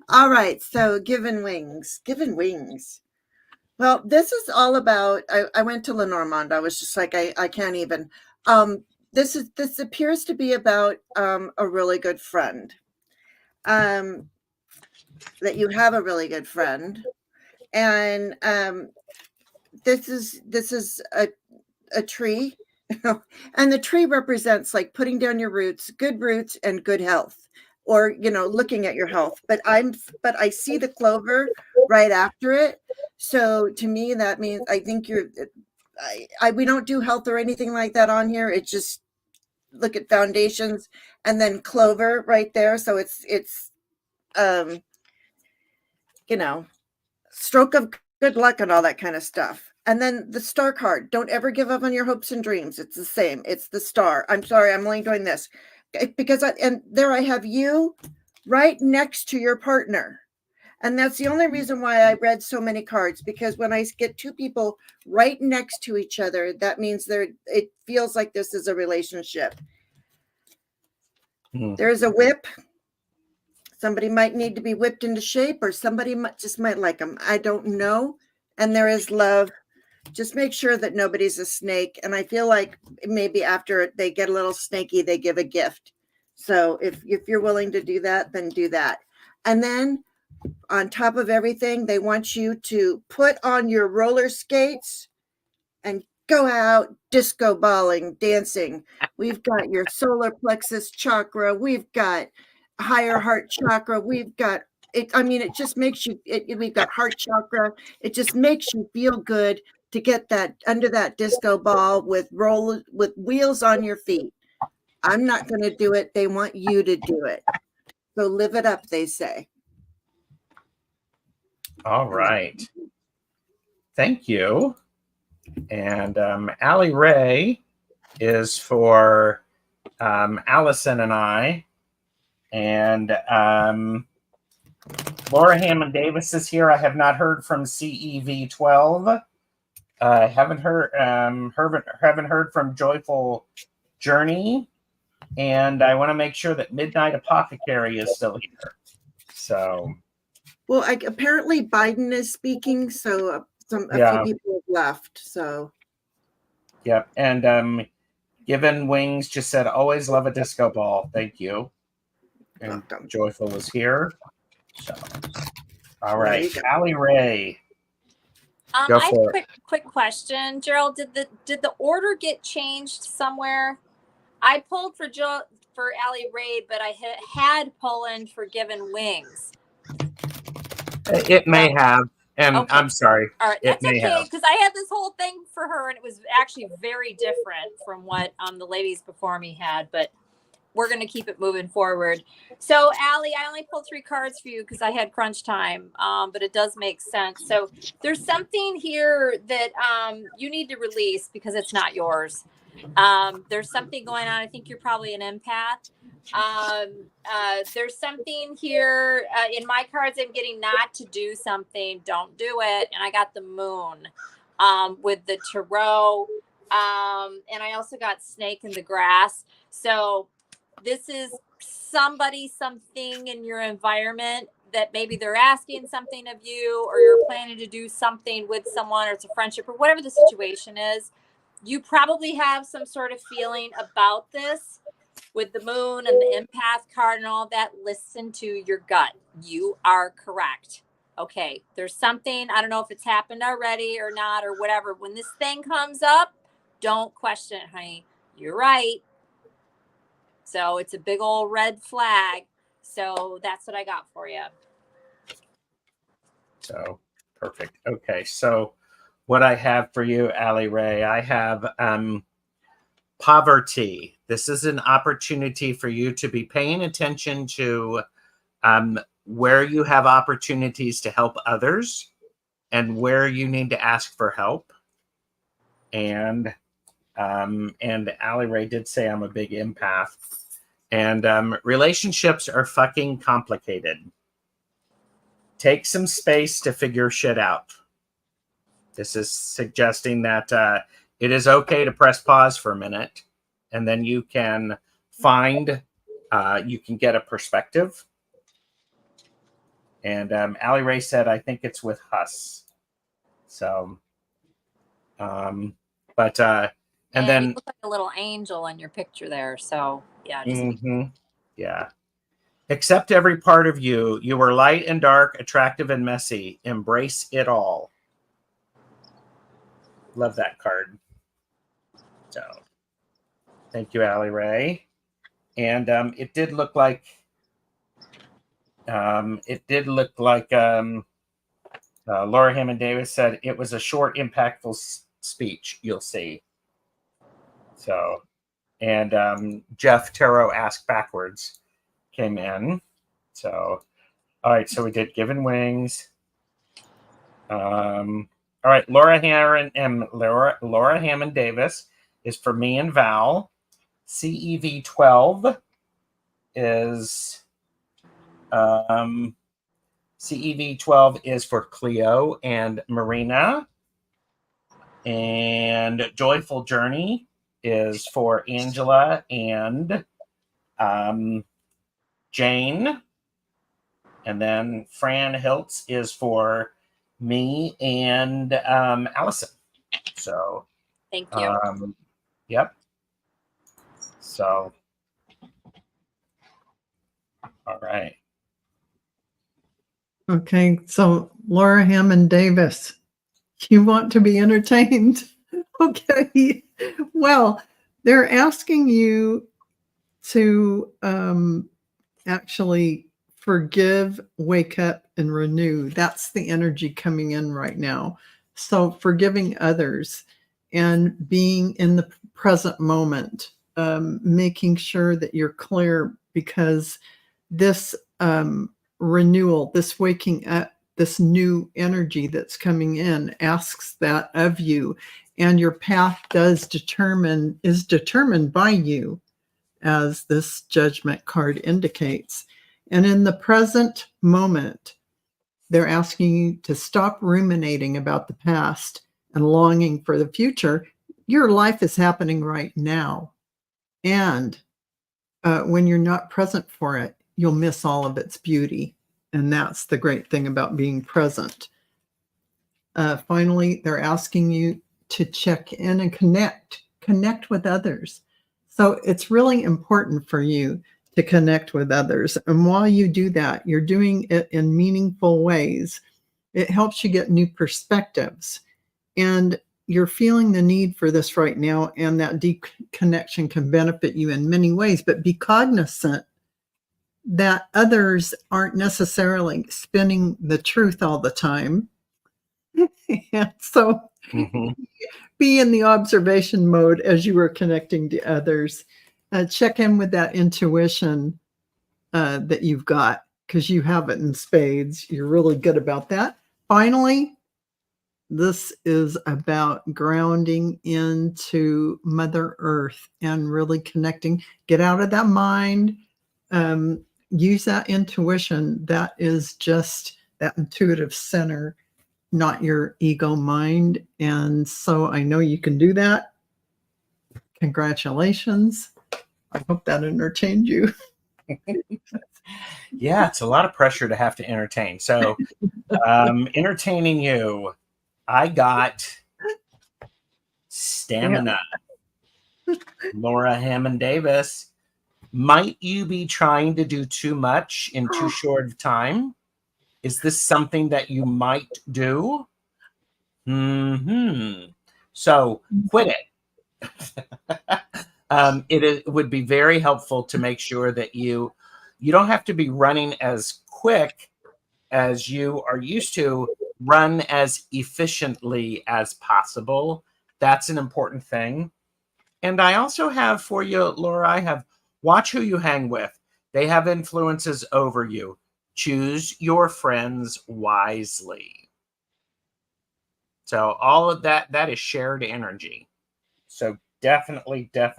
All right. So Given Wings. Given Wings. Well, this is all about, I went to Lenormand. I was just like, I can't even. This appears to be about a really good friend. That you have a really good friend. And this is a tree, and the tree represents like putting down your roots, good roots and good health, or looking at your health. But I see the clover right after it. So to me, that means I think we don't do health or anything like that on here. It's just look at foundations and then clover right there. So it's stroke of good luck and all that kind of stuff. And then the star card. Don't ever give up on your hopes and dreams. It's the same. It's the star. I'm sorry, I'm only doing this because there I have you right next to your partner. And that's the only reason why I read so many cards, because when I get two people right next to each other, that means it feels like this is a relationship. There's a whip. Somebody might need to be whipped into shape, or somebody might like them. I don't know. And there is love. Just make sure that nobody's a snake. And I feel like maybe after they get a little snaky, they give a gift. So if you're willing to do that, then do that. And then on top of everything, they want you to put on your roller skates and go out disco balling, dancing. We've got your solar plexus chakra. We've got higher heart chakra. We've got it. I mean, it just makes you, we've got heart chakra. It just makes you feel good to get that under that disco ball with wheels on your feet. I'm not going to do it. They want you to do it. So live it up, they say. All right. Thank you. And Allie Ray is for Allyson and I. And Laura Hammond Davis is here. I have not heard from CEV12. Haven't heard from Joyful Journey. And I want to make sure that Midnight Apothecary is still here. So, Well, apparently Biden is speaking, so a few people have left. So, yep. And Given Wings just said, "Always love a disco ball." Thank you. And welcome. Joyful is here. So, all There right, you go. Allie Ray. Go I have for a quick question, Gerald. Did the order get changed somewhere? I pulled for Allie Ray, but I had Poland for Given Wings. It may have, and Okay. I'm sorry. All right, It that's may okay, have. because I had this whole thing for her, and it was actually very different from what the ladies before me had, but we're going to keep it moving forward. So, Allie, I only pulled 3 cards for you because I had crunch time, but it does make sense. So there's something here that you need to release because it's not yours. There's something going on. I think you're probably an empath. There's something here in my cards. I'm getting not to do something. Don't do it. And I got the moon with the tarot. And I also got snake in the grass. So this is somebody, something in your environment that maybe they're asking something of you, or you're planning to do something with someone, or it's a friendship, or whatever the situation is. You probably have some sort of feeling about this with the moon and the empath card and all that. Listen to your gut. You are correct. Okay. There's something, I don't know if it's happened already or not, or whatever. When this thing comes up, don't question it, honey. You're right. So it's a big old red flag. So that's what I got for you. So perfect. Okay. So what I have for you, Allie Ray, I have poverty. This is an opportunity for you to be paying attention to where you have opportunities to help others and where you need to ask for help. And Allie Ray did say I'm a big empath. And relationships are fucking complicated. Take some space to figure shit out. This is suggesting that it is okay to press pause for a minute, and then you can you can get a perspective. And Allie Ray said, I think it's with Huss. So, and then you look like a little angel in your picture there. So yeah. Yeah. Accept every part of you. You are light and dark, attractive and messy. Embrace it all. Love that card. So, thank you, Allie Ray. And it did look like Laura Hammond Davis said it was a short, impactful speech. You'll see. So, and Jeff Tarot Ask Backwards came in. So, all right. So we did Given Wings. All right. Laura Hammond Davis is for me and Val. CEV12 is for Cleo and Marina. And Joyful Journey is for Angela and Jane. And then Fran Hiltz is for me and Allyson. So Thank you. Yep. So all right. Okay, so Laura Hammond Davis, you want to be entertained? Okay. Well, they're asking you to actually forgive, wake up, and renew. That's the energy coming in right now. So forgiving others and being in the present moment, making sure that you're clear, because this renewal, this waking up this new energy that's coming in asks that of you, and your path is determined by you, as this Judgment card indicates. And in the present moment, they're asking you to stop ruminating about the past and longing for the future. Your life is happening right now. And when you're not present for it, you'll miss all of its beauty. And that's the great thing about being present. Finally, they're asking you to check in and connect with others. So it's really important for you to connect with others. And while you do that, you're doing it in meaningful ways. It helps you get new perspectives. And you're feeling the need for this right now, and that deep connection can benefit you in many ways. But be cognizant that others aren't necessarily spinning the truth all the time. And so be in the observation mode as you are connecting to others. Check in with that intuition that you've got, because you have it in spades. You're really good about that. Finally, this is about grounding into Mother Earth and really connecting. Get out of that mind. Use that intuition. That is just that intuitive center, not your ego mind. And so I know you can do that. Congratulations. I hope that entertained you. Yeah, it's a lot of pressure to have to entertain. So entertaining you, I got stamina. Laura Hammond Davis, might you be trying to do too much in too short of time? Is this something that you might do? So quit it. It would be very helpful to make sure that you don't have to be running as quick as you are used to. Run as efficiently as possible. That's an important thing. And I also have for you, Laura, I have watch who you hang with. They have influences over you. Choose your friends wisely. So all of that is shared energy. So definitely pay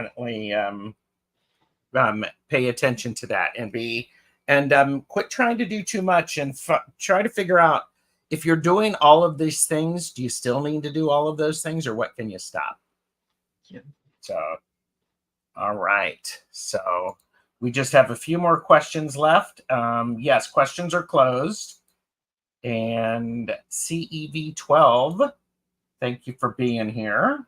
attention to that and quit trying to do too much and try to figure out, if you're doing all of these things, do you still need to do all of those things, or what can you stop? Yeah. So, all right. So we just have a few more questions left. Yes, questions are closed. And CEV12, thank you for being here.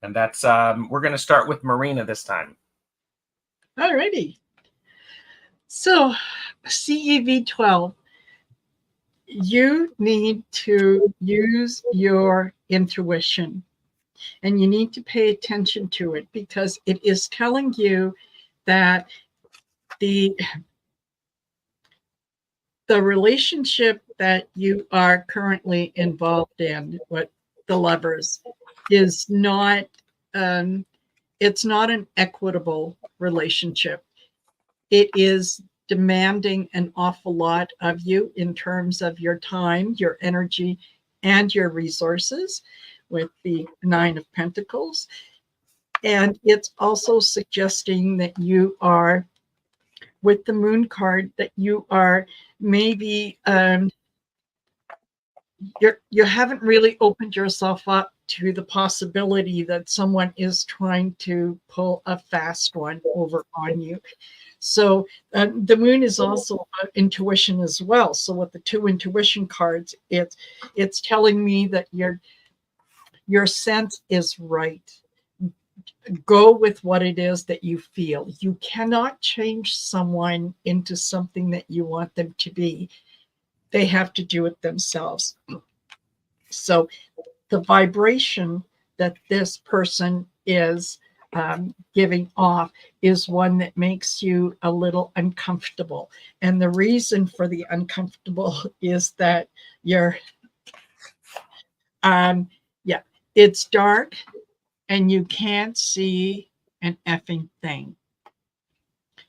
And that's, we're going to start with Marina this time. All righty. So CEV12, you need to use your intuition, and you need to pay attention to it, because it is telling you that the relationship that you are currently involved in with the lovers is not, it's not an equitable relationship. It is demanding an awful lot of you in terms of your time, your energy, and your resources, with the Nine of Pentacles. And it's also suggesting that you are, with the Moon card, that you are maybe, you haven't really opened yourself up to the possibility that someone is trying to pull a fast one over on you. So the Moon is also intuition as well. So with the two intuition cards, it's telling me that your sense is right. Go with what it is that you feel. You cannot change someone into something that you want them to be. They have to do it themselves. So the vibration that this person is giving off is one that makes you a little uncomfortable. And the reason for the uncomfortable is that you're, it's dark and you can't see an effing thing.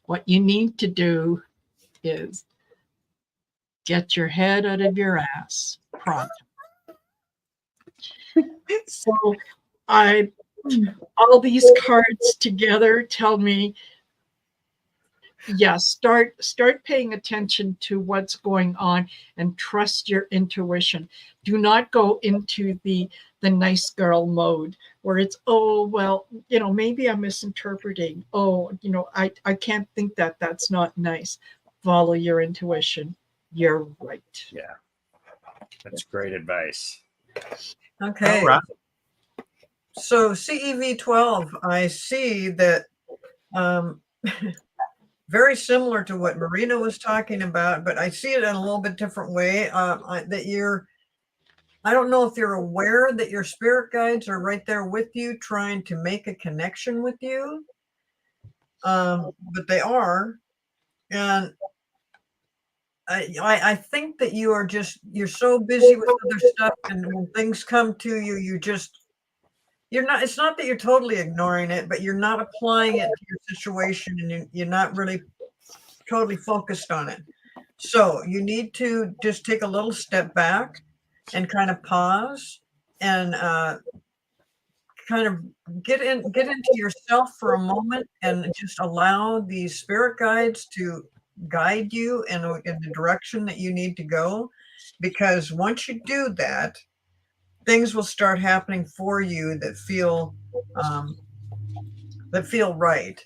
What you need to do is Get your head out of your ass. Pronto. So all these cards together tell me, yeah, start paying attention to what's going on and trust your intuition. Do not go into the nice girl mode where it's, oh, well, maybe I'm misinterpreting. Oh, I can't think that. That's not nice. Follow your intuition. You're right. Yeah. That's great advice. Okay. All right. So CEV12, I see that very similar to what Marina was talking about, but I see it in a little bit different way. I don't know if you're aware that your spirit guides are right there with you, trying to make a connection with you, but they are. And I think that you're so busy with other stuff, and when things come to you, it's not that you're totally ignoring it, but you're not applying it to your situation, and you're not really totally focused on it. So you need to just take a little step back and kind of pause and kind of get into yourself for a moment and just allow these spirit guides to guide you in the direction that you need to go. Because once you do that, things will start happening for you that feel right.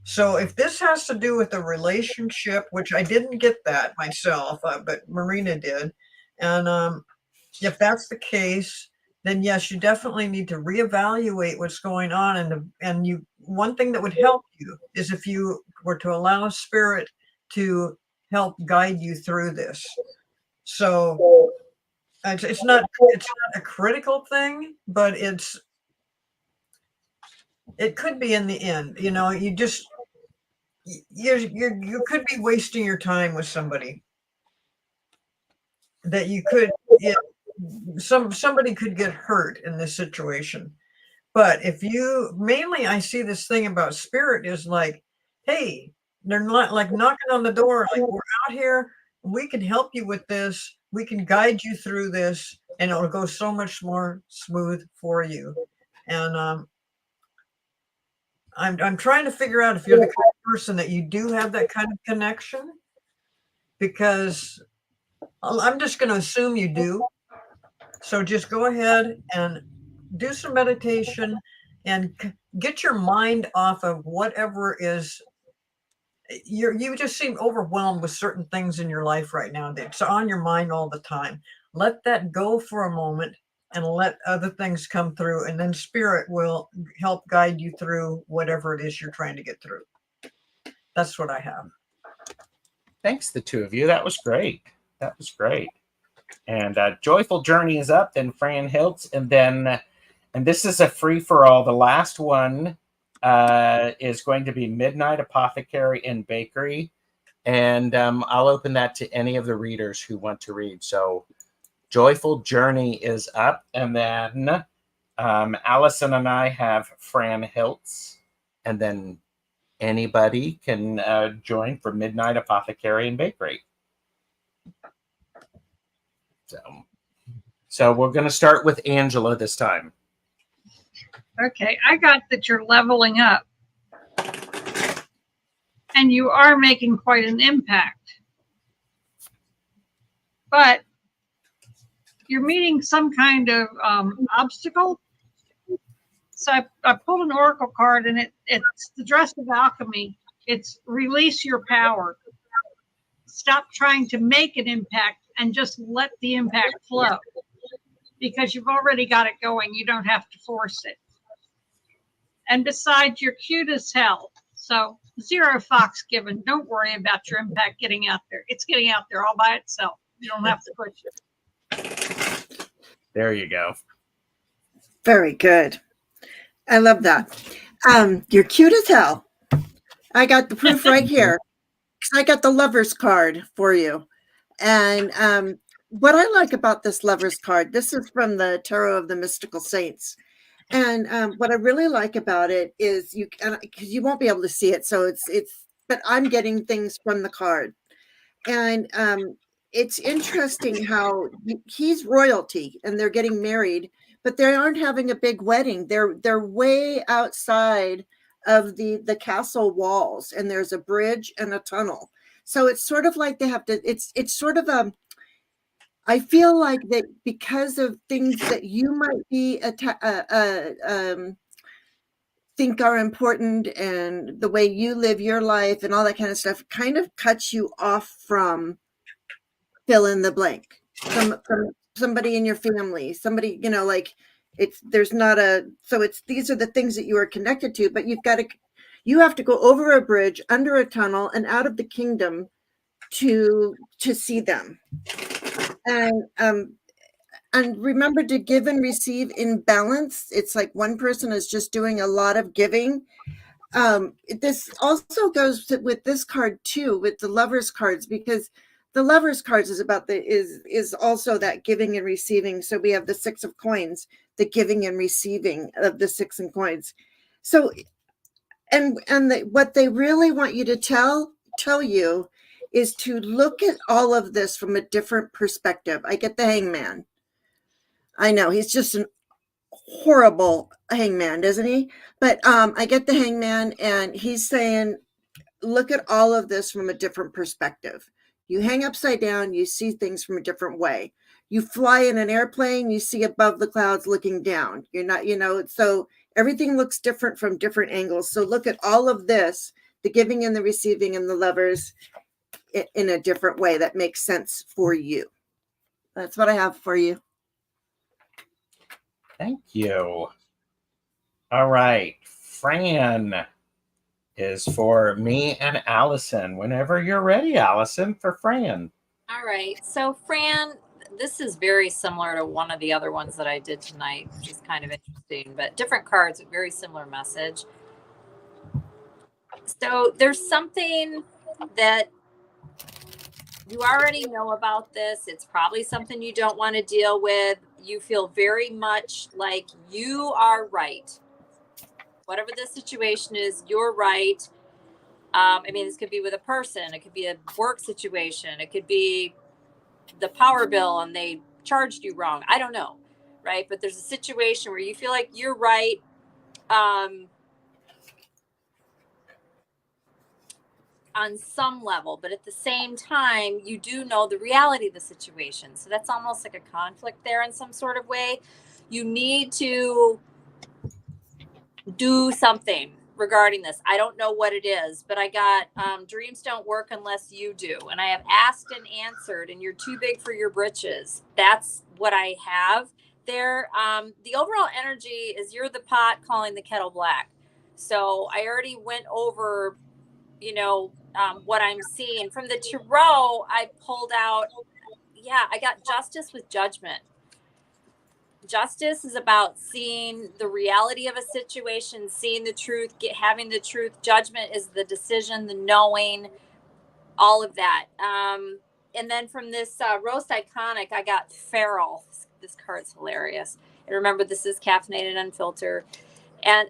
So if this has to do with a relationship, which I didn't get that myself, but Marina did, and if that's the case, then yes, you definitely need to reevaluate what's going on. And one thing that would help you is if you were to allow spirit to help guide you through this. So it's not a critical thing, but it could be in the end. You could be wasting your time with somebody that you could. Somebody could get hurt in this situation. But mainly I see this thing about spirit is like, hey, they're not like knocking on the door, like, we're out here, we can help you with this, we can guide you through this, and it'll go so much more smooth for you. And I'm trying to figure out if you're the kind of person that you do have that kind of connection, because I'm just going to assume you do. So just go ahead and do some meditation and get your mind off of whatever is. You just seem overwhelmed with certain things in your life right now. It's on your mind all the time. Let that go for a moment and let other things come through, and then spirit will help guide you through whatever it is you're trying to get through. That's what I have. Thanks, the two of you. That was great. And Joyful Journey is up, then Fran Hiltz, and this is a free-for-all. The last one is going to be Midnight Apothecary and Bakery. And I'll open that to any of the readers who want to read. So Joyful Journey is up. And then Allyson and I have Fran Hiltz. And then anybody can join for Midnight Apothecary and Bakery. So we're going to start with Angela this time. Okay, I got that you're leveling up. And you are making quite an impact. But you're meeting some kind of obstacle. So I pulled an oracle card, and it's the Dress of Alchemy. It's release your power. Stop trying to make an impact and just let the impact flow. Because you've already got it going. You don't have to force it. And besides, you're cute as hell. So 0 fox given. Don't worry about your impact getting out there. It's getting out there all by itself. You don't have to push it. There you go. Very good. I love that. You're cute as hell. I got the proof right here. I got the Lover's card for you. And what I like about this Lover's card, this is from the Tarot of the Mystical Saints. And what I really like about it is because you won't be able to see it. So but I'm getting things from the card. And it's interesting how he's royalty and they're getting married, but they aren't having a big wedding. They're way outside of the castle walls, and there's a bridge and a tunnel. So it's sort of like they have to. It's sort of a. I feel like that because of things that you might be think are important, and the way you live your life and all that kind of stuff kind of cuts you off from fill in the blank. From somebody in your family, somebody, like there's not so these are the things that you are connected to, but you have to go over a bridge, under a tunnel, and out of the kingdom to see them. And remember to give and receive in balance. It's like one person is just doing a lot of giving. This also goes with this card too, with the lovers cards, because the lovers cards is about is also that giving and receiving. So we have the 6 of coins, the giving and receiving of the 6 of coins. So, what they really want you to tell you is to look at all of this from a different perspective. I get the hangman. I know he's just an horrible hangman, doesn't he? But I get the hangman, and he's saying, look at all of this from a different perspective. You hang upside down, you see things from a different way. You fly in an airplane, you see above the clouds looking down. You're not, so everything looks different from different angles. So look at all of this, the giving and the receiving and the lovers, in a different way that makes sense for you. That's what I have for you. Thank you. All right. Fran is for me and Allyson. Whenever you're ready, Allyson, for Fran. All right. So, Fran, this is very similar to one of the other ones that I did tonight, which is kind of interesting, but different cards, very similar message. So, there's something that you already know about this. It's probably something you don't want to deal with. You feel very much like you are right. Whatever the situation is, you're right. This could be with a person. It could be a work situation. It could be the power bill and they charged you wrong. I don't know, right? But there's a situation where you feel like you're right. On some level, but at the same time, you do know the reality of the situation. So that's almost like a conflict there in some sort of way. You need to do something regarding this. I don't know what it is, but I got dreams don't work unless you do. And I have asked and answered, and you're too big for your britches. That's what I have there. The overall energy is you're the pot calling the kettle black. So I already went over, what I'm seeing from the tarot. I pulled out, I got justice with judgment. Justice is about seeing the reality of a situation, seeing the truth, having the truth. Judgment is the decision, the knowing, all of that. And then from this roast iconic, I got feral. This card's hilarious. And remember, this is caffeinated, unfiltered.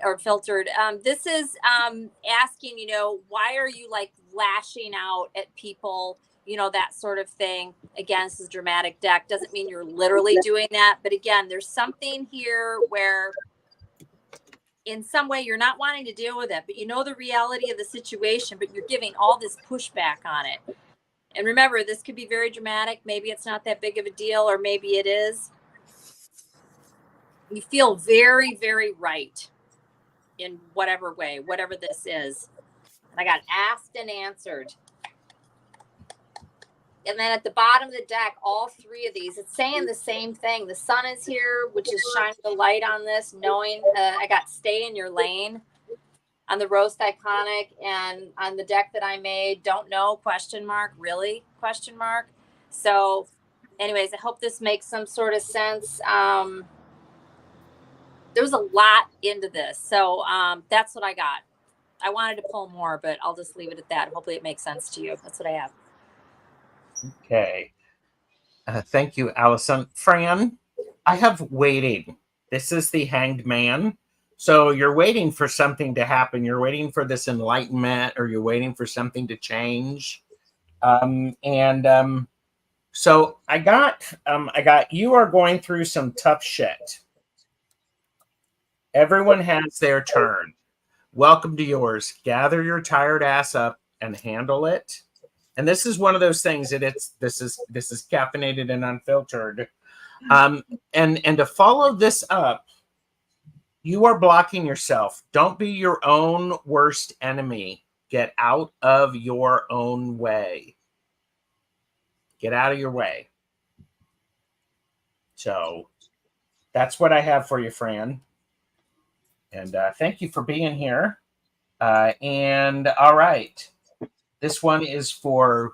Or filtered. This is asking, why are you like lashing out at people, that sort of thing. Again, this is a dramatic deck. Doesn't mean you're literally doing that. But again, there's something here where in some way you're not wanting to deal with it, but you know the reality of the situation, but you're giving all this pushback on it. And remember, this could be very dramatic. Maybe it's not that big of a deal, or maybe it is. You feel very, very right in whatever way, whatever this is. And I got asked and answered. And then at the bottom of the deck, all 3 of these, it's saying the same thing. The sun is here, which is shining the light on this, knowing I got stay in your lane on the roast iconic, and on the deck that I made, don't know, ? Really? ? So anyways, I hope this makes some sort of sense. There was a lot into this. So that's what I got. I wanted to pull more, but I'll just leave it at that. Hopefully it makes sense to you. That's what I have. Okay. Thank you, Allyson. Fran, I have waiting. This is the Hanged Man. So you're waiting for something to happen. You're waiting for this enlightenment, or you're waiting for something to change. So I got you are going through some tough shit. Everyone has their turn. Welcome to yours. Gather your tired ass up and handle it. And this is one of those things that this is caffeinated and unfiltered. And to follow this up, you are blocking yourself. Don't be your own worst enemy. Get out of your own way. Get out of your way. So that's what I have for you, Fran. And thank you for being here. And all right. This one is for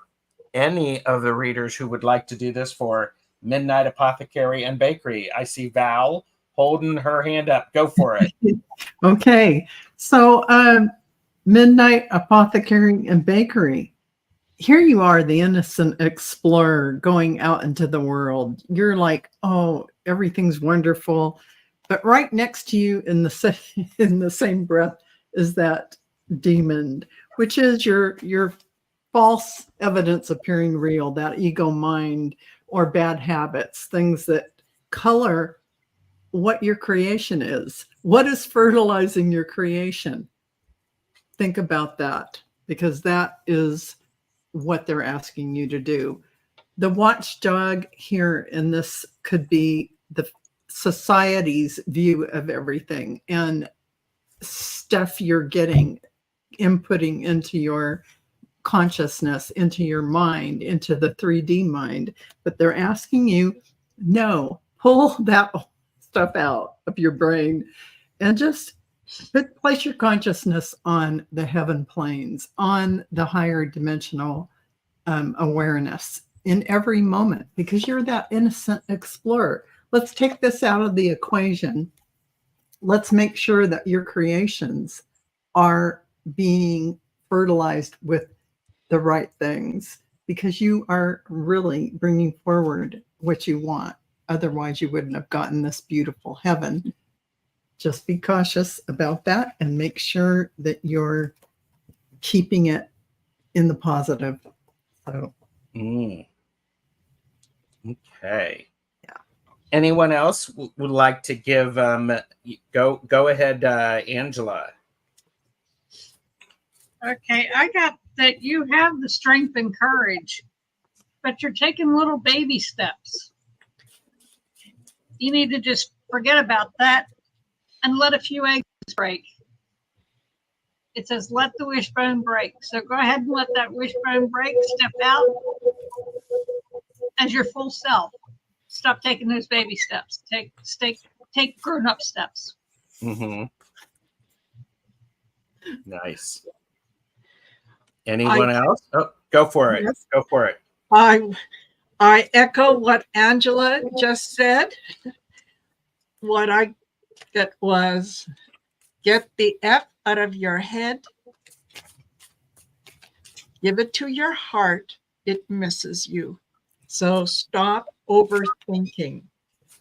any of the readers who would like to do this for Midnight Apothecary and Bakery. I see Val holding her hand up. Go for it. Okay. So Midnight Apothecary and Bakery. Here you are, the innocent explorer going out into the world. You're like, oh, everything's wonderful. But right next to you in the same breath is that demon, which is your false evidence appearing real, that ego mind or bad habits, things that color what your creation is. What is fertilizing your creation? Think about that, because that is what they're asking you to do. The watchdog here in this could be the society's view of everything and stuff you're getting, inputting into your consciousness, into your mind, into the 3D mind. But they're asking you, no, pull that stuff out of your brain and just place your consciousness on the heaven planes, on the higher dimensional awareness in every moment, because you're that innocent explorer. Let's take this out of the equation. Let's make sure that your creations are being fertilized with the right things, because you are really bringing forward what you want. Otherwise, you wouldn't have gotten this beautiful heaven. Just be cautious about that and make sure that you're keeping it in the positive. So, Okay. Yeah. Anyone else would like to give? Go ahead, Angela. Okay, I got that you have the strength and courage, but you're taking little baby steps. You need to just forget about that and let a few eggs break. It says, let the wishbone break. So go ahead and let that wishbone break. Step out as your full self. Stop taking those baby steps. Take grown-up steps. Mm-hmm. Nice. Anyone else? Oh, go for it. Yes. Go for it. I echo what Angela just said. What I get was, get the F out of your head. Give it to your heart. It misses you. So stop overthinking.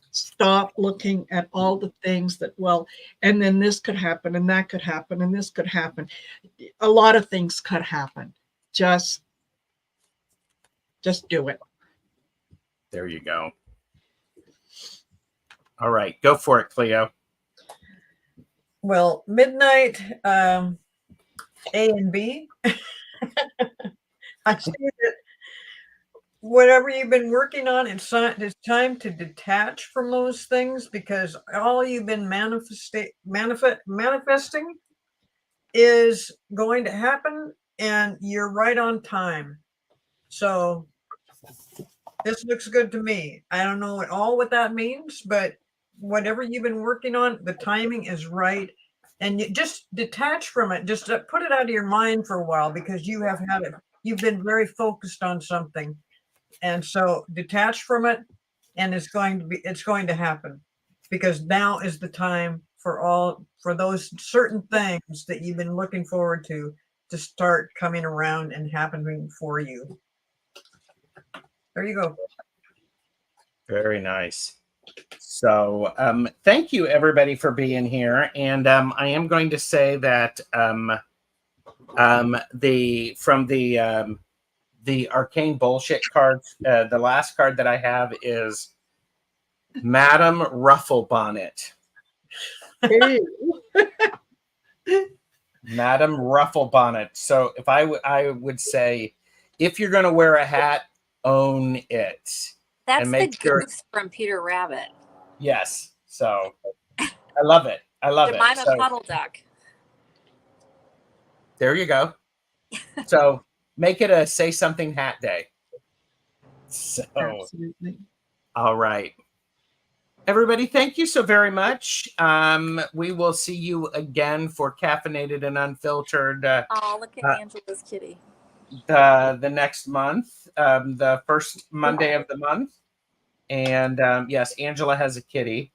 Stop looking at all the things that, well, and then this could happen, and that could happen, and this could happen. A lot of things could happen. Just do it. There you go. All right, go for it, Cleo. Well, Midnight, A and B. I see that whatever you've been working on, it's time to detach from those things, because all you've been manifesting is going to happen, and you're right on time. So this looks good to me. I don't know at all what that means, but whatever you've been working on, the timing is right. And you just detach from it. Just put it out of your mind for a while, because you have had it. You've been very focused on something. And so detach from it, and it's going to happen, because now is the time for those certain things that you've been looking forward to start coming around and happening for you. There you go. Very nice. So thank you, everybody, for being here. And I am going to say that the arcane bullshit cards. The last card that I have is Madam Rufflebonnet. Hey. Madam Rufflebonnet. So if I would say, if you're going to wear a hat, own it. That's And the make sure- goose from Peter Rabbit. Yes. So I love it. I love it. Jemima So Puddle Duck. there you go. So make it a say something hat day. So Absolutely. all right. Everybody, thank you so very much. We will see you again for Caffeinated and Unfiltered Oh, look at Angela's kitty. the next month, the first Monday of the month. And yes, Angela has a kitty.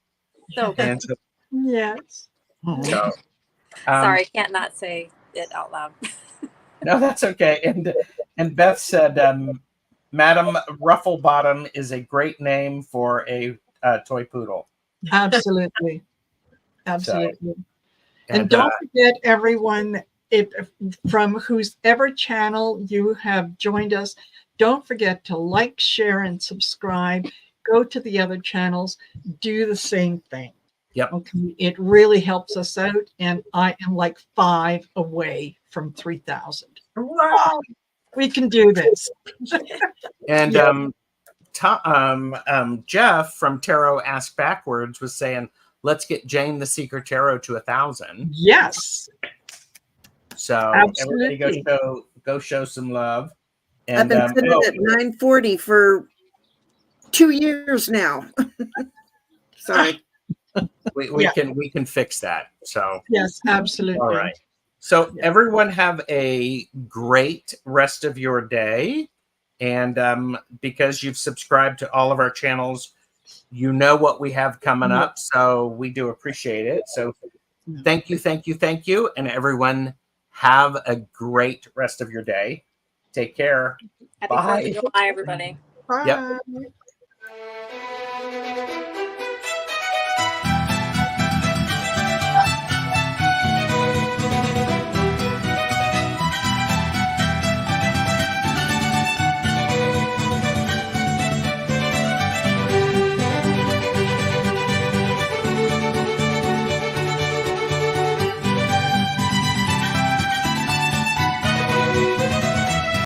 So And so, Yes. so, sorry, can't not say it out loud. no, that's okay. And Beth said, Madam Rufflebottom is a great name for a toy poodle. Absolutely. Absolutely. And And, don't forget, everyone, if from whoever channel you have joined us, don't forget to like, share, and subscribe. Go to the other channels, do the same thing. Yep. Okay. It really helps us out. And I am like 5 away from 3,000. Wow. We can do this. and Yeah. Jeff from Tarot Ask Backwards was saying, let's get Jane the Secret Tarot to 1,000. Yes. So Absolutely. everybody go show some love. I've And been sitting at 940 for 2 years now. Sorry. we Yeah. can fix that. So Yes, absolutely. all right. So Yeah. everyone have a great rest of your day. And because you've subscribed to all of our channels, you know what we have coming up. So we do appreciate it. So thank you. And everyone have a great rest of your day. Take care. Happy Bye. 4th of July, everybody. Bye. Yep.